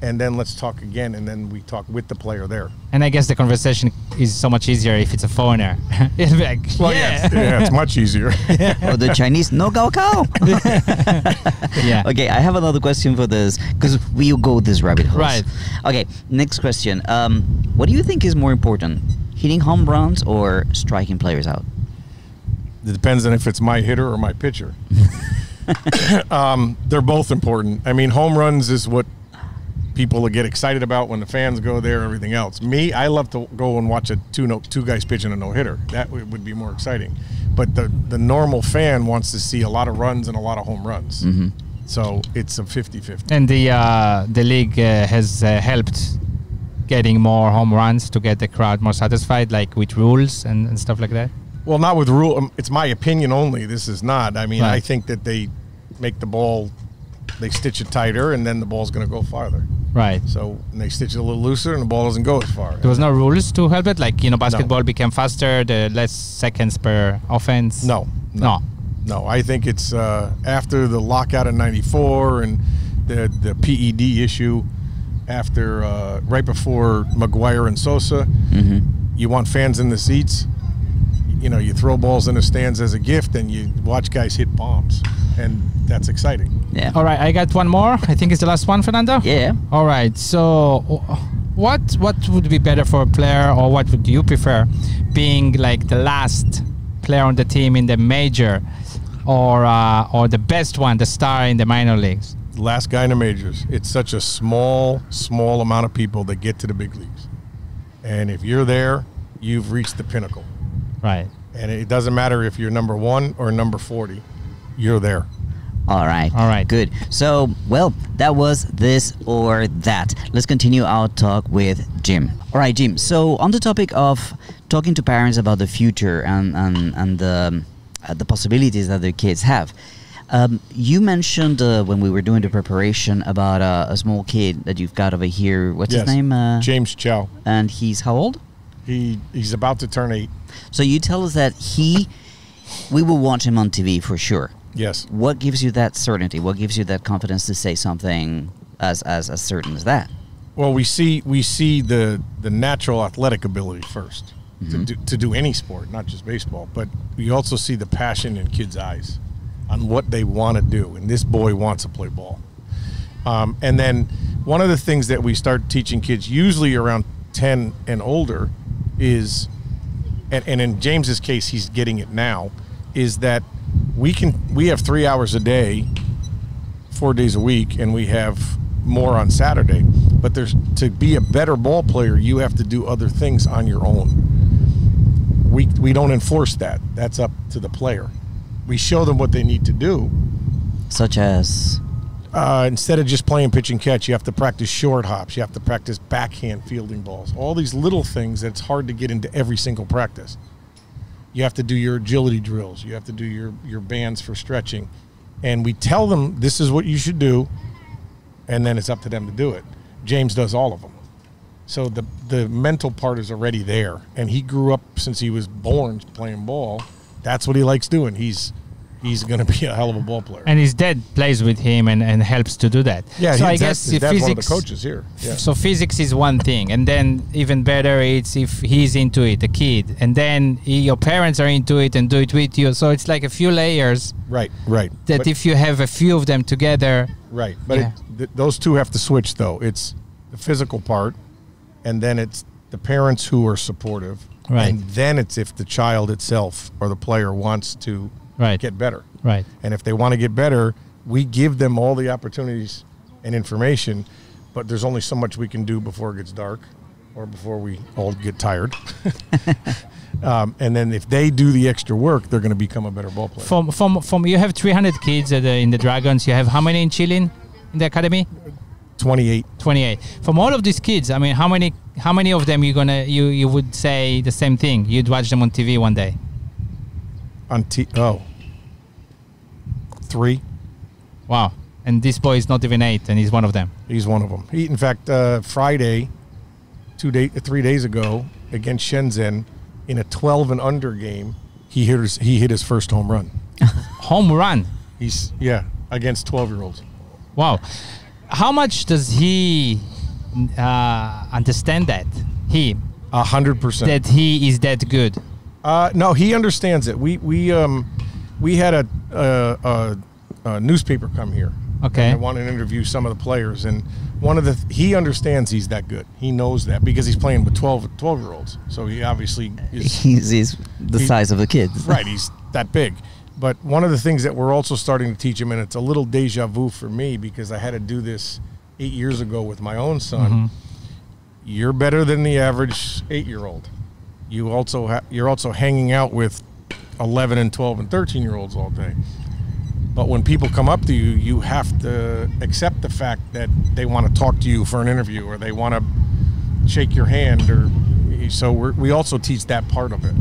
and then let's talk again, and then we talk with the player there. And I guess the conversation is so much easier if it's a foreigner. It's like, it's much easier. Or the Chinese, no gao kao. Yeah. Okay, I have another question for this, because we'll go this rabbit hole. Right. Okay, next question. What do you think is more important, hitting home runs or striking players out? It depends on if it's my hitter or my pitcher. They're both important. I mean, home runs is what people get excited about when the fans go there, everything else. Me, I love to go and watch two guys pitching a no-hitter. That would be more exciting. But the normal fan wants to see a lot of runs and a lot of home runs. Mm-hmm. So it's a 50-50. And the league has helped getting more home runs to get the crowd more satisfied, like with rules and stuff like that? Well, not with rule. It's my opinion only. This is not. I mean, I think that they make the ball, they stitch it tighter, and then the ball's going to go farther. Right. So they stitch it a little looser, and the ball doesn't go as far. There was no rules to help it? Like, basketball became faster, the less seconds per offense? No. I think it's after the lockout in '94 and the PED issue, after right before McGuire and Sosa, you want fans in the seats. You throw balls in the stands as a gift, and you watch guys hit bombs, and that's exciting. Yeah. All right, I got one more. I think it's the last one, Fernando. Yeah. All right. So, what would be better for a player, or what would you prefer, being like the last player on the team in the major, or the best one, the star in the minor leagues? Last guy in the majors. It's such a small amount of people that get to the big leagues. And if you're there, you've reached the pinnacle. Right. And it doesn't matter if you're number 1 or number 40, you're there. All right. Good. So, well, that was this or that. Let's continue our talk with Jim. All right, Jim. So, on the topic of talking to parents about the future and the possibilities that their kids have, you mentioned when we were doing the preparation about a small kid that you've got over here. What's his name? James Chow. And he's how old? He's about to turn 8. So you tell us that we will watch him on TV for sure. Yes. What gives you that certainty? What gives you that confidence to say something as certain as that? Well, we see the natural athletic ability first to do any sport, not just baseball. But we also see the passion in kids' eyes on what they want to do, and this boy wants to play ball. And then one of the things that we start teaching kids, usually around 10 and older, is, and in James's case, he's getting it now, is that we have 3 hours a day, 4 days a week, and we have more on Saturday. But to be a better ball player, you have to do other things on your own. We don't enforce that. That's up to the player. We show them what they need to do. Such as? Instead of just playing pitch and catch, you have to practice short hops. You have to practice backhand fielding balls. All these little things that's hard to get into every single practice. You have to do your agility drills. You have to do your bands for stretching. And we tell them this is what you should do, and then it's up to them to do it. James does all of them. So the mental part is already there. And he grew up since he was born playing ball. That's what he likes doing. He's going to be a hell of a ball player. And his dad plays with him and helps to do that. Yeah, so I his guess dad's physics, one of the coaches here. Yeah. So physics is one thing, and then even better it's if he's into it, the kid, and then your parents are into it and do it with you. So it's like a few layers. Right. That but if you have a few of them together. Right, but those two have to switch, though. It's the physical part, and then it's the parents who are supportive. Right. And then it's if the child itself or the player wants to get better. Right. And if they want to get better, we give them all the opportunities and information, but there's only so much we can do before it gets dark or before we all get tired. And then if they do the extra work, they're going to become a better ball player. From you have 300 kids in the Dragons. You have how many in Chile in the academy? 28. 28. From all of these kids, I mean, how many of them you would say the same thing? You'd watch them on TV one day. On 3. Wow. And this boy is not even 8, and he's one of them. He's one of them. In fact, Friday, 3 days ago, against Shenzhen, in a 12 and under game, he hit his first home run. Home run? Against 12-year-olds. Wow. How much does he understand that? 100%. That he is that good? No, he understands it. We had a newspaper come here. Okay. And I wanted to interview some of the players, and he understands he's that good. He knows that because he's playing with 12-year-olds. So he obviously is. He's the size of the kids. Right. He's that big. But one of the things that we're also starting to teach him, and it's a little deja vu for me because I had to do this 8 years ago with my own son. Mm-hmm. You're better than the average 8-year-old. You're also hanging out with 11 and 12 and 13-year-olds all day. But when people come up to you, you have to accept the fact that they want to talk to you for an interview or they want to shake your hand. So we also teach that part of it.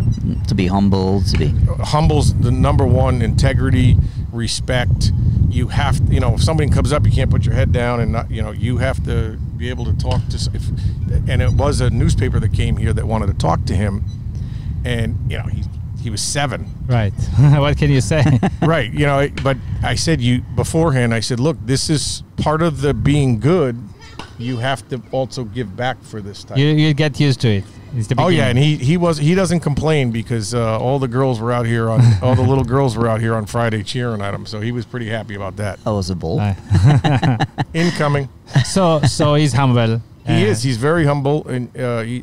To be humble, Humble's the number one. Integrity, respect. You have, if somebody comes up, you can't put your head down and not, you have to be able to talk to. And it was a newspaper that came here that wanted to talk to him, and he was 7. Right. What can you say? Right. But I said beforehand. I said, look, this is part of the being good. You have to also give back for this type. You get used to it. It's the beginning. Oh yeah, and he doesn't complain because all the girls were out here all the little girls were out here on Friday cheering at him. So he was pretty happy about that. That was a bull. Incoming. So he's humble. He is. He's very humble, and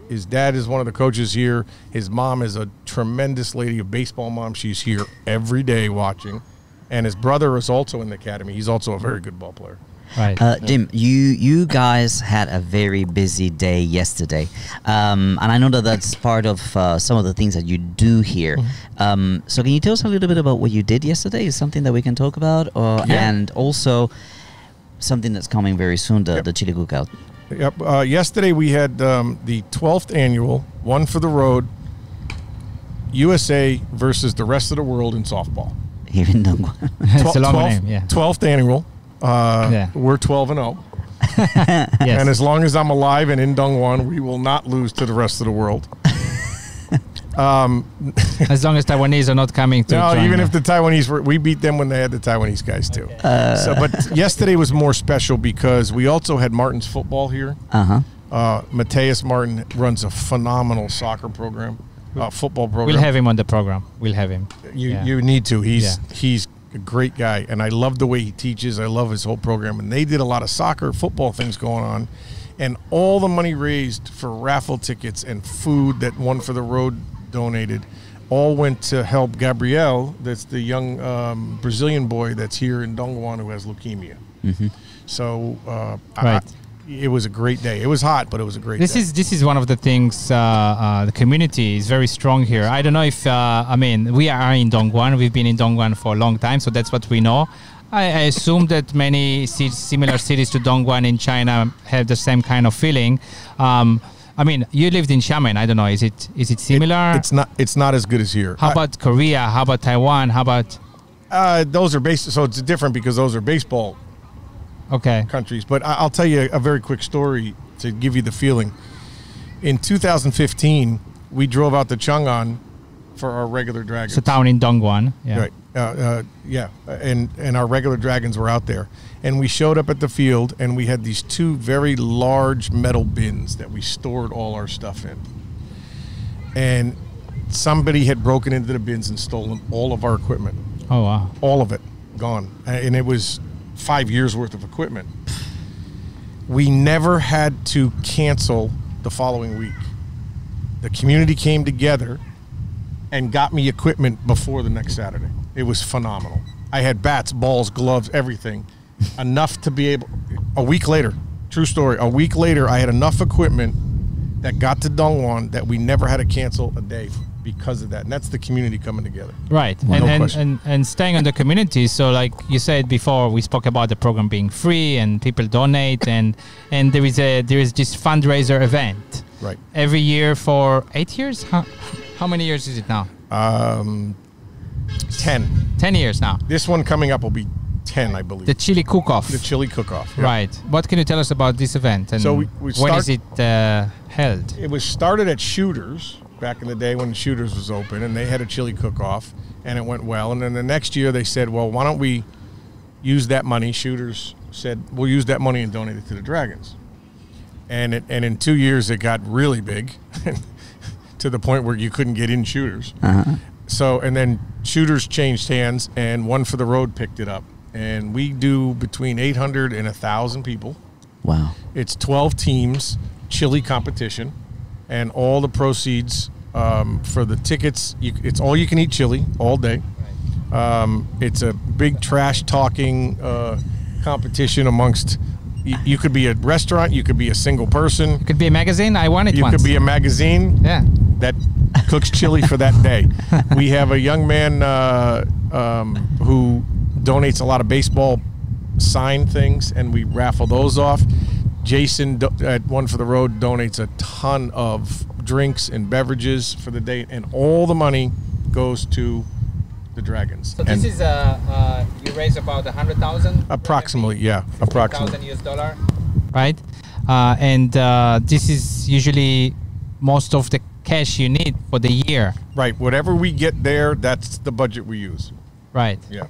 his dad is one of the coaches here. His mom is a tremendous lady, a baseball mom. She's here every day watching, and his brother is also in the academy. He's also a very good ball player. Right. Jim, you guys had a very busy day yesterday, and I know that that's part of some of the things that you do here. So can you tell us a little bit about what you did yesterday? Is something that we can talk about, and also something that's coming very soon, the chili cookout. Yep. Yesterday we had the 12th annual One for the Road USA versus the rest of the world in softball. Here in Dongguan. It's a long name, yeah. 12th annual. We're 12-0. Yes. And as long as I'm alive and in Dongguan, we will not lose to the rest of the world. As long as Taiwanese are not coming to No, China. even if the Taiwanese were, we beat them when they had the Taiwanese guys too. But yesterday was more special because we also had Martin's football here. Mateus Martin runs a phenomenal soccer program, football program. We'll have him on the program. We'll have him. You need to. He's a great guy, and I love the way he teaches. I love his whole program, and they did a lot of soccer, football things going on, and all the money raised for raffle tickets and food that One for the Road donated all went to help Gabriel. That's the young Brazilian boy that's here in Dongguan who has leukemia. So it was a great day. It was hot, but it was a great day. This is one of the things. The community is very strong here. I don't know if we are in Dongguan. We've been in Dongguan for a long time, so that's what we know. I assume that many similar cities to Dongguan in China have the same kind of feeling. You lived in Xiamen. I don't know. Is it similar? It's not as good as here. How about Korea? How about Taiwan? How about? Those are so it's different because those are baseball. Countries. But I'll tell you a very quick story to give you the feeling. In 2015, we drove out to Chang'an for our regular Dragons. It's a town in Dongguan. Yeah. Right. And our regular Dragons were out there. And we showed up at the field, and we had these two very large metal bins that we stored all our stuff in. And somebody had broken into the bins and stolen all of our equipment. Oh, wow. All of it gone. And it was 5 years worth of equipment. We never had to cancel the following week. The community came together and got me equipment before the next Saturday. It was phenomenal. I had bats, balls, gloves, everything. Enough to be able, a week later, true story, a week later I had enough equipment that got to Dongguan that we never had to cancel a day because of that. And that's the community coming together. Right. And staying on the community, so like you said before, we spoke about the program being free and people donate and there is this fundraiser event. Right. Every year for 8 years? How many years is it now? 10. 10 years now. This one coming up will be 10, I believe. The chili cook-off. The chili cook-off. Yeah. Right. What can you tell us about this event? And when is it held? It was started at Shooters back in the day when Shooters was open, and they had a chili cook-off, and it went well. And then the next year they said, well, why don't we use that money? Shooters said, we'll use that money and donate it to the Dragons. And in 2 years it got really big to the point where you couldn't get in Shooters. So, and then Shooters changed hands, and One for the Road picked it up. And we do between 800 and 1,000 people. Wow. It's 12 teams, chili competition, and all the proceeds for the tickets, it's all you can eat chili all day. It's a big trash talking competition amongst, you could be a restaurant, you could be a single person. It could be a magazine. I won it once. You could be a magazine that cooks chili for that day. We have a young man who donates a lot of baseball sign things, and we raffle those off. Jason at One for the Road donates a ton of drinks and beverages for the day, and all the money goes to the Dragons. So this is you raise about 100,000. Approximately, yeah, approximately $1,000, right? And this is usually most of the cash you need for the year. Right. Whatever we get there, that's the budget we use. Right. Yeah.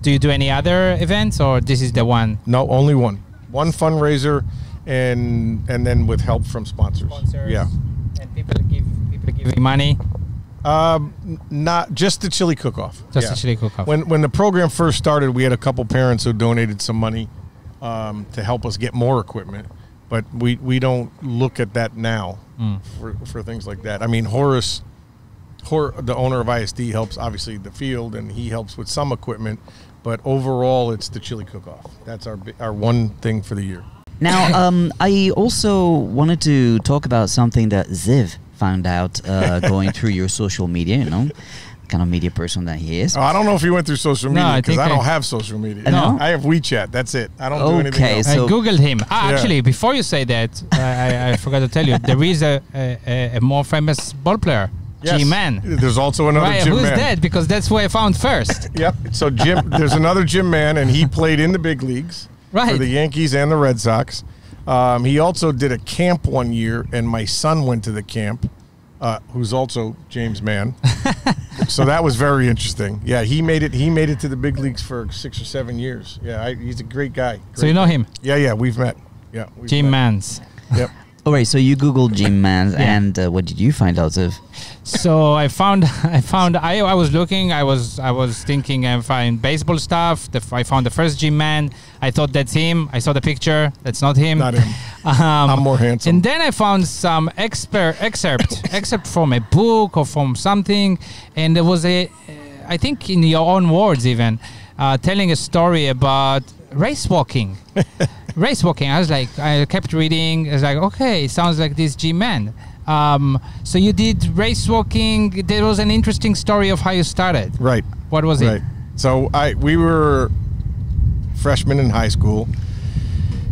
Do you do any other events, or this is the one? No, only one. One fundraiser, and then with help from sponsors. Yeah. And people give you money. Not just the chili cook-off. Just the chili cook-off. When the program first started, we had a couple parents who donated some money to help us get more equipment, but we don't look at that now for things like that. I mean, Horace, the owner of ISD, helps obviously the field, and he helps with some equipment, But overall, it's the chili cook-off. That's our one thing for the year. Now, I also wanted to talk about something that Ziv found out going through your social media, you know, kind of media person that he is. Oh, I don't know if he went through social media because think I don't have social media. No? I have WeChat. That's it. I don't do anything else. I So- googled him. Yeah. Actually, before you say that, I forgot to tell you, there is a more famous ball player, Yes. G-Man. There's also another Right, Jim who's Man. that? Because that's who I found first. Yep. So there's another Jim Man, and he played in the big leagues Right. for the Yankees and the Red Sox. He also did a camp one year, and my son went to the camp, who's also James Mann. So that was very interesting. Yeah, he made it. He made it to the big leagues for 6 or 7 years. Yeah, he's a great guy. So you know him, Yeah, we've met. Yeah, we've Jim met. Mans. Yep. All right, so you Googled Jim Mann, and what did you find out of? So I was looking, I was thinking I find baseball stuff. I found the first G-Man. I thought that's him. I saw the picture. That's not him. Not him. I'm more handsome. And then I found some excerpt from a book or from something, and there was I think in your own words even, telling a story about race walking. Race walking. I kept reading. I was like, okay, it sounds like this G-Man. So you did race walking. There was an interesting story of how you started. Right. What was Right. it? So we were freshmen in high school,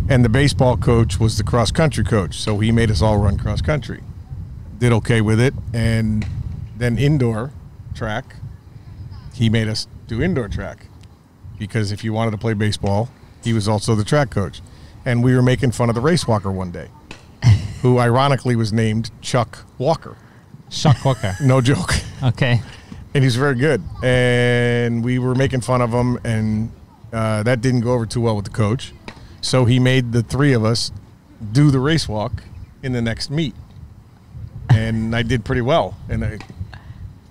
and the baseball coach was the cross country coach. So he made us all run cross country. Did okay with it, and then indoor track. He made us do indoor track because if you wanted to play baseball, he was also the track coach. And we were making fun of the race walker one day, who ironically was named Chuck Walker. Chuck Walker. No joke. Okay. And he's very good. And we were making fun of him, and that didn't go over too well with the coach. So he made the three of us do the race walk in the next meet. And I did pretty well. And a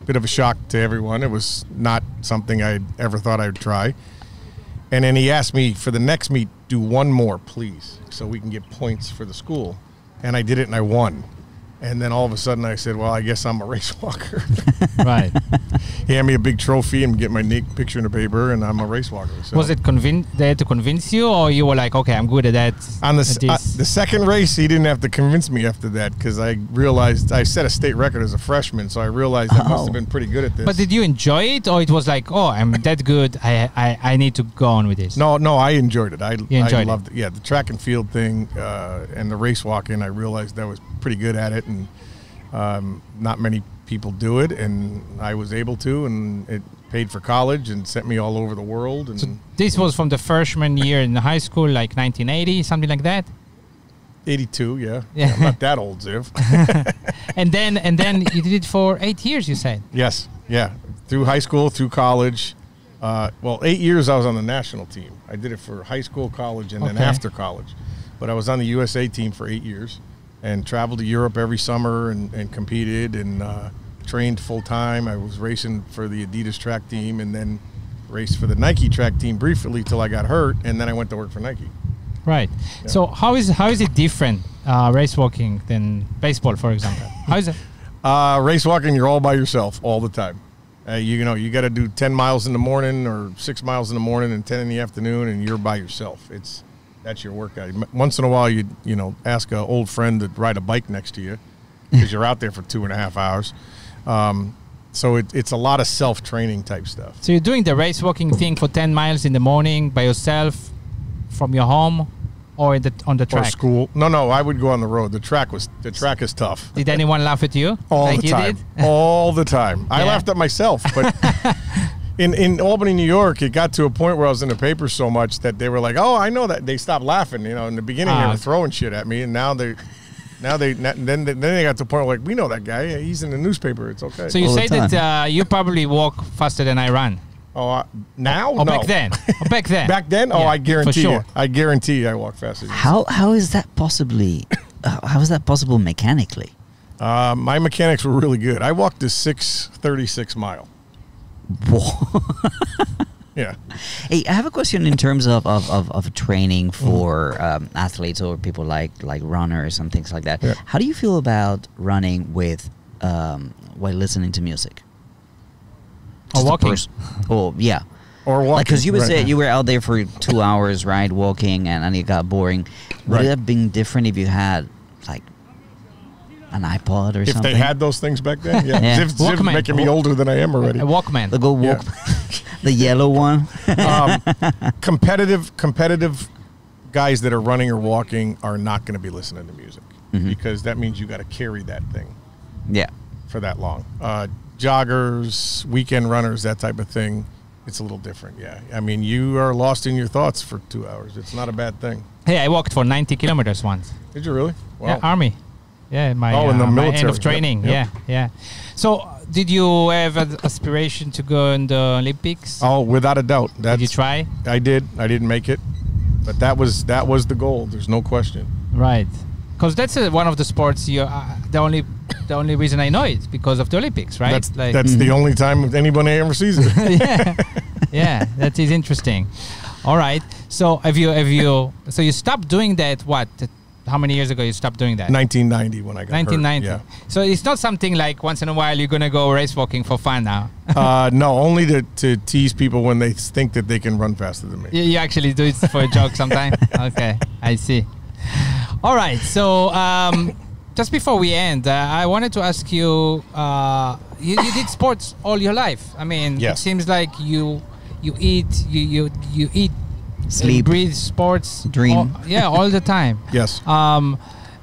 bit of a shock to everyone. It was not something I ever thought I would try. And then he asked me for the next meet, do one more, please, so we can get points for the school. And I did it, and I won. And then all of a sudden I said, well, I guess I'm a race walker. Right. He handed me a big trophy and get my picture in the paper, and I'm a race walker. So. Was it they had to convince you, or you were like, okay, I'm good at that? On at this? the second race, he didn't have to convince me after that because I realized I set a state record as a freshman, so I realized I must have been pretty good at this. But did you enjoy it, or it was like, oh, I'm that good, I need to go on with this? No, I enjoyed it. I enjoyed loved it. Yeah, the track and field thing and the race walking, I realized I was pretty good at it, and not many people do it, and I was able to, and it paid for college and sent me all over the world. And So this was from the freshman year in high school, like 1980, something like that? 82, yeah. Yeah. I'm not that old, Ziv. And then you did it for 8 years, you said? Yes, yeah. Through high school, through college. 8 years I was on the national team. I did it for high school, college, and then Okay. after college. But I was on the USA team for 8 years and traveled to Europe every summer and competed and trained full time. I was racing for the Adidas track team and then raced for the Nike track team briefly till I got hurt, and then I went to work for Nike. Right. Yeah. So how is it different, race walking, than baseball, for example? How is it? Race walking, you're all by yourself all the time. You got to do 10 miles in the morning or 6 miles in the morning and 10 in the afternoon, and you're by yourself. That's your workout. Once in a while, you ask an old friend to ride a bike next to you because you're out there for 2.5 hours. So it's a lot of self-training type stuff. So you're doing the race walking thing for 10 miles in the morning by yourself from your home or on the Or track? school. No, I would go on the road. The track is tough. Did anyone laugh at you? All like the you time. did? All the time. I Yeah. laughed at myself, but in Albany, New York, it got to a point where I was in the paper so much that they were like, "Oh, I know that." They stopped laughing. In the beginning they were throwing shit at me, and now they got to the point where, like, we know that guy. He's in the newspaper. It's okay. So you All the say that you probably walk faster than I run. Now? Or No. back then? Or back then? Back then? Yeah, I guarantee for sure. you. I guarantee I walk faster. than you. How is that possibly? How is that possible mechanically? My mechanics were really good. I walked a 6:36 mile. Whoa. Yeah. Hey, I have a question in terms of training for athletes or people like runners and things like that. Yeah. How do you feel about running with while listening to music? Or Just a walking? Oh, yeah. Or walking. Like, because you right. said you were out there for 2 hours, right, walking, and it got boring. Would Right. it have been different if you had, like, an iPod or If something? they had those things back then, yeah. Yeah. Ziv's Walkman. making me older than I am already. A Walkman. The go walk, the yellow one. Competitive guys that are running or walking are not going to be listening to music because that means you got to carry that thing Yeah. for that long. Joggers, weekend runners, that type of thing, it's a little different. Yeah, I mean, you are lost in your thoughts for 2 hours. It's not a bad thing. Hey, I walked for 90 kilometers once. Did you really? Wow. Yeah, Army. Yeah, my, in the my military. end of training. Yep. Yeah. So, did you have an aspiration to go in the Olympics? Oh, without a doubt. Did you try? I did. I didn't make it, but that was the goal. There's no question. Right. Because that's one of the sports. The only reason I know it because of the Olympics, right? That's the only time anyone ever sees it. yeah, that is interesting. All right. So so you stopped doing that? What? How many years ago you stopped doing that? 1990 when I got 1990. hurt. So it's not something like once in a while you're gonna go race walking for fun now. No, only to tease people when they think that they can run faster than me. You actually do it for a joke sometimes. Okay, I see. All right. So just before we end, I wanted to ask you. You did sports all your life. I mean, Yes. it seems like you eat you eat, Sleep. breathe sports, Dream. all the time. Yes.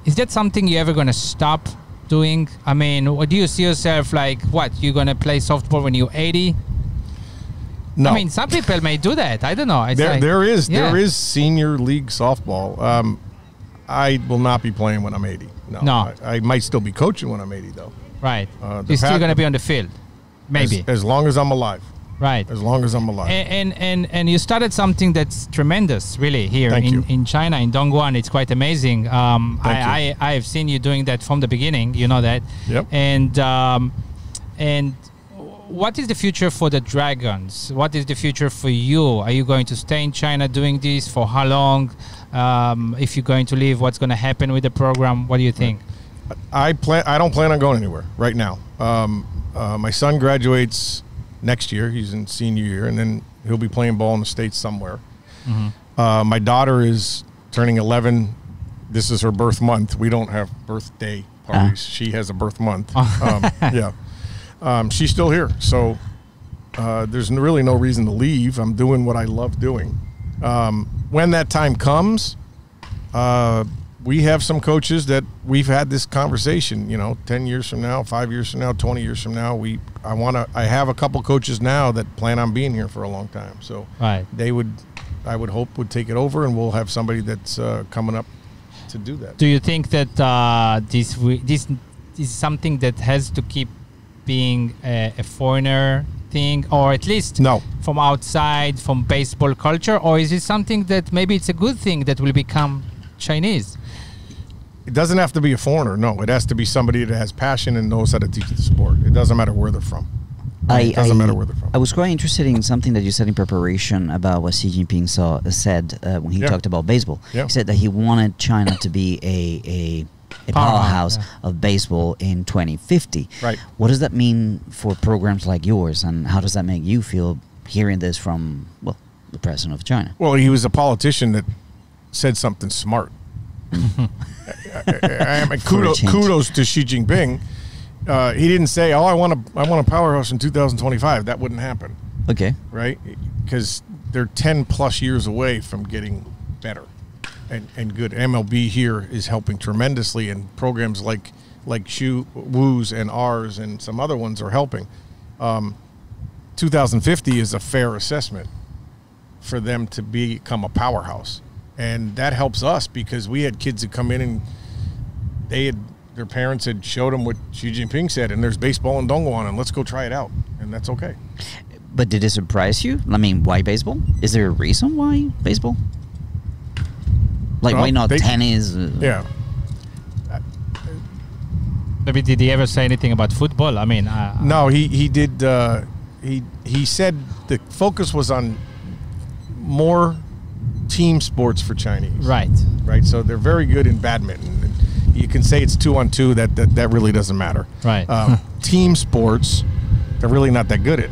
Is that something you ever gonna stop doing? I mean, or do you see yourself like what? You're gonna play softball when you're 80? No. I mean, some people may do that. I don't know. It's like, there yeah. is senior league softball. I will not be playing when I'm 80. No. I might still be coaching when I'm 80 though. Right. The You're still fact- gonna be on the field, maybe. As long as I'm alive. Right. As long as I'm alive. And you started something that's tremendous, really, here Thank you. in China, in Dongguan. It's quite amazing. Thank I have seen you doing that from the beginning. You know that. Yep. And what is the future for the Dragons? What is the future for you? Are you going to stay in China doing this for how long? If you're going to leave, what's going to happen with the program? What do you think? I don't plan on going anywhere right now. My son graduates next year. He's in senior year, and then he'll be playing ball in the States somewhere. My daughter is turning 11. This is her birth month. We don't have birthday parties. She has a birth month. Yeah. She's still here. So there's really no reason to leave. I'm doing what I love doing. When that time comes, we have some coaches that we've had this conversation, 10 years from now, 5 years from now, 20 years from now. I have a couple coaches now that plan on being here for a long time. So Right. I would hope would take it over, and we'll have somebody that's coming up to do that. Do you think that this is something that has to keep being a foreigner thing, or at least No. from outside, from baseball culture, or is it something that maybe it's a good thing that will become Chinese? It doesn't have to be a foreigner. No, it has to be somebody that has passion and knows how to teach the sport. It doesn't matter where they're from. It doesn't matter where they're from. I was quite interested in something that you said in preparation about what Xi Jinping said when he Yeah. talked about baseball. Yeah. He said that he wanted China to be a powerhouse of baseball in 2050. Right. What does that mean for programs like yours, and how does that make you feel hearing this from, the president of China? Well, he was a politician that said something smart. I mean, kudos to Xi Jinping. He didn't say, "Oh, I want a powerhouse in 2025." That wouldn't happen, Okay. right? Because they're 10 plus years away from getting better and good. MLB here is helping tremendously, and programs like Wu's and ours and some other ones are helping. 2050 is a fair assessment for them to become a powerhouse. And that helps us because we had kids that come in and their parents had showed them what Xi Jinping said, and there's baseball in Dongguan, and let's go try it out, and that's okay. But did it surprise you? I mean, why baseball? Is there a reason why baseball? Like, Well, why not tennis? Yeah. Maybe did he ever say anything about football? I mean, No, he did. He said the focus was on more team sports for Chinese. right. Right. So they're very good in badminton. And you can say it's 2-on-2. That really doesn't matter. Right. Team sports, they're really not that good at.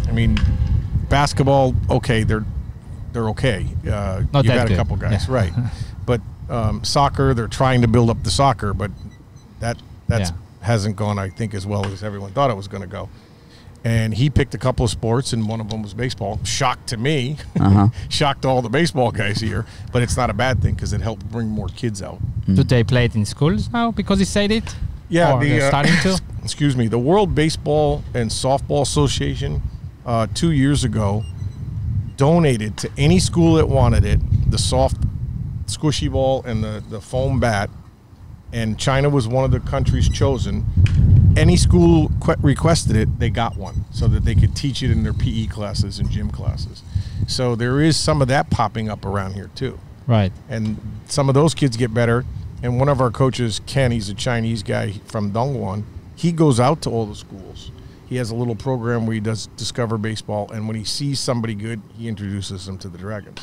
I mean, basketball, okay, they're okay. Not you've that had good. a couple guys, Yeah. right? But soccer, they're trying to build up the soccer, but that's hasn't gone, I think, as well as everyone thought it was going to go. And he picked a couple of sports, and one of them was baseball. Shocked to me, shocked to all the baseball guys here. But it's not a bad thing because it helped bring more kids out. Do they play it in schools now because he said it? Yeah, Or they're starting to. Excuse me. The World Baseball and Softball Association 2 years ago donated to any school that wanted it the soft squishy ball and the foam bat. And China was one of the countries chosen. Any school requested it, they got one so that they could teach it in their PE classes and gym classes. So there is some of that popping up around here too. Right. And some of those kids get better. And one of our coaches, Ken, he's a Chinese guy from Dongguan. He goes out to all the schools. He has a little program where he does Discover Baseball. And when he sees somebody good, he introduces them to the Dragons.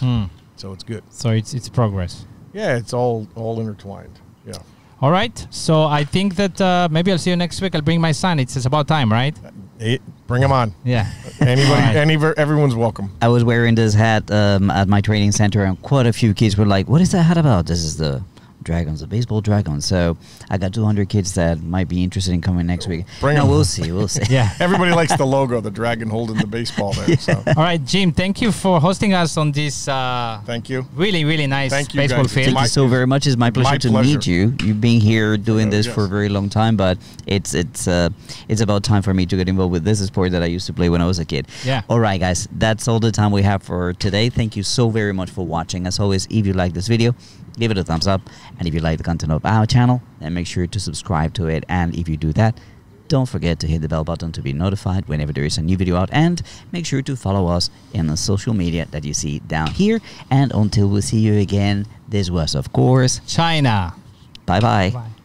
So it's good. So it's progress. Yeah, it's all intertwined. Yeah. All right. So I think that maybe I'll see you next week. I'll bring my son. It's about time, right? Bring him on. Yeah. Anybody, everyone's welcome. I was wearing this hat at my training center, and quite a few kids were like, "What is that hat about?" This is the Dragons, the baseball Dragons. So I got 200 kids that might be interested in coming next week. Bring 'em. We'll see. We'll see. Yeah. Everybody likes the logo, the dragon holding the baseball there. So All right, Jim, thank you for hosting us on this thank you. really, really nice Thank you, baseball guys. field. Thank you so very much. It's my pleasure to pleasure. meet you. You've been here doing this Yes. for a very long time, but it's about time for me to get involved with this sport that I used to play when I was a kid. Yeah. All right, guys, that's all the time we have for today. Thank you so very much for watching. As always, if you like this video, give it a thumbs up, and if you like the content of our channel, then make sure to subscribe to it. And if you do that, don't forget to hit the bell button to be notified whenever there is a new video out, and make sure to follow us in the social media that you see down here. And until we see you again, this was, of course, China. bye-bye. Bye.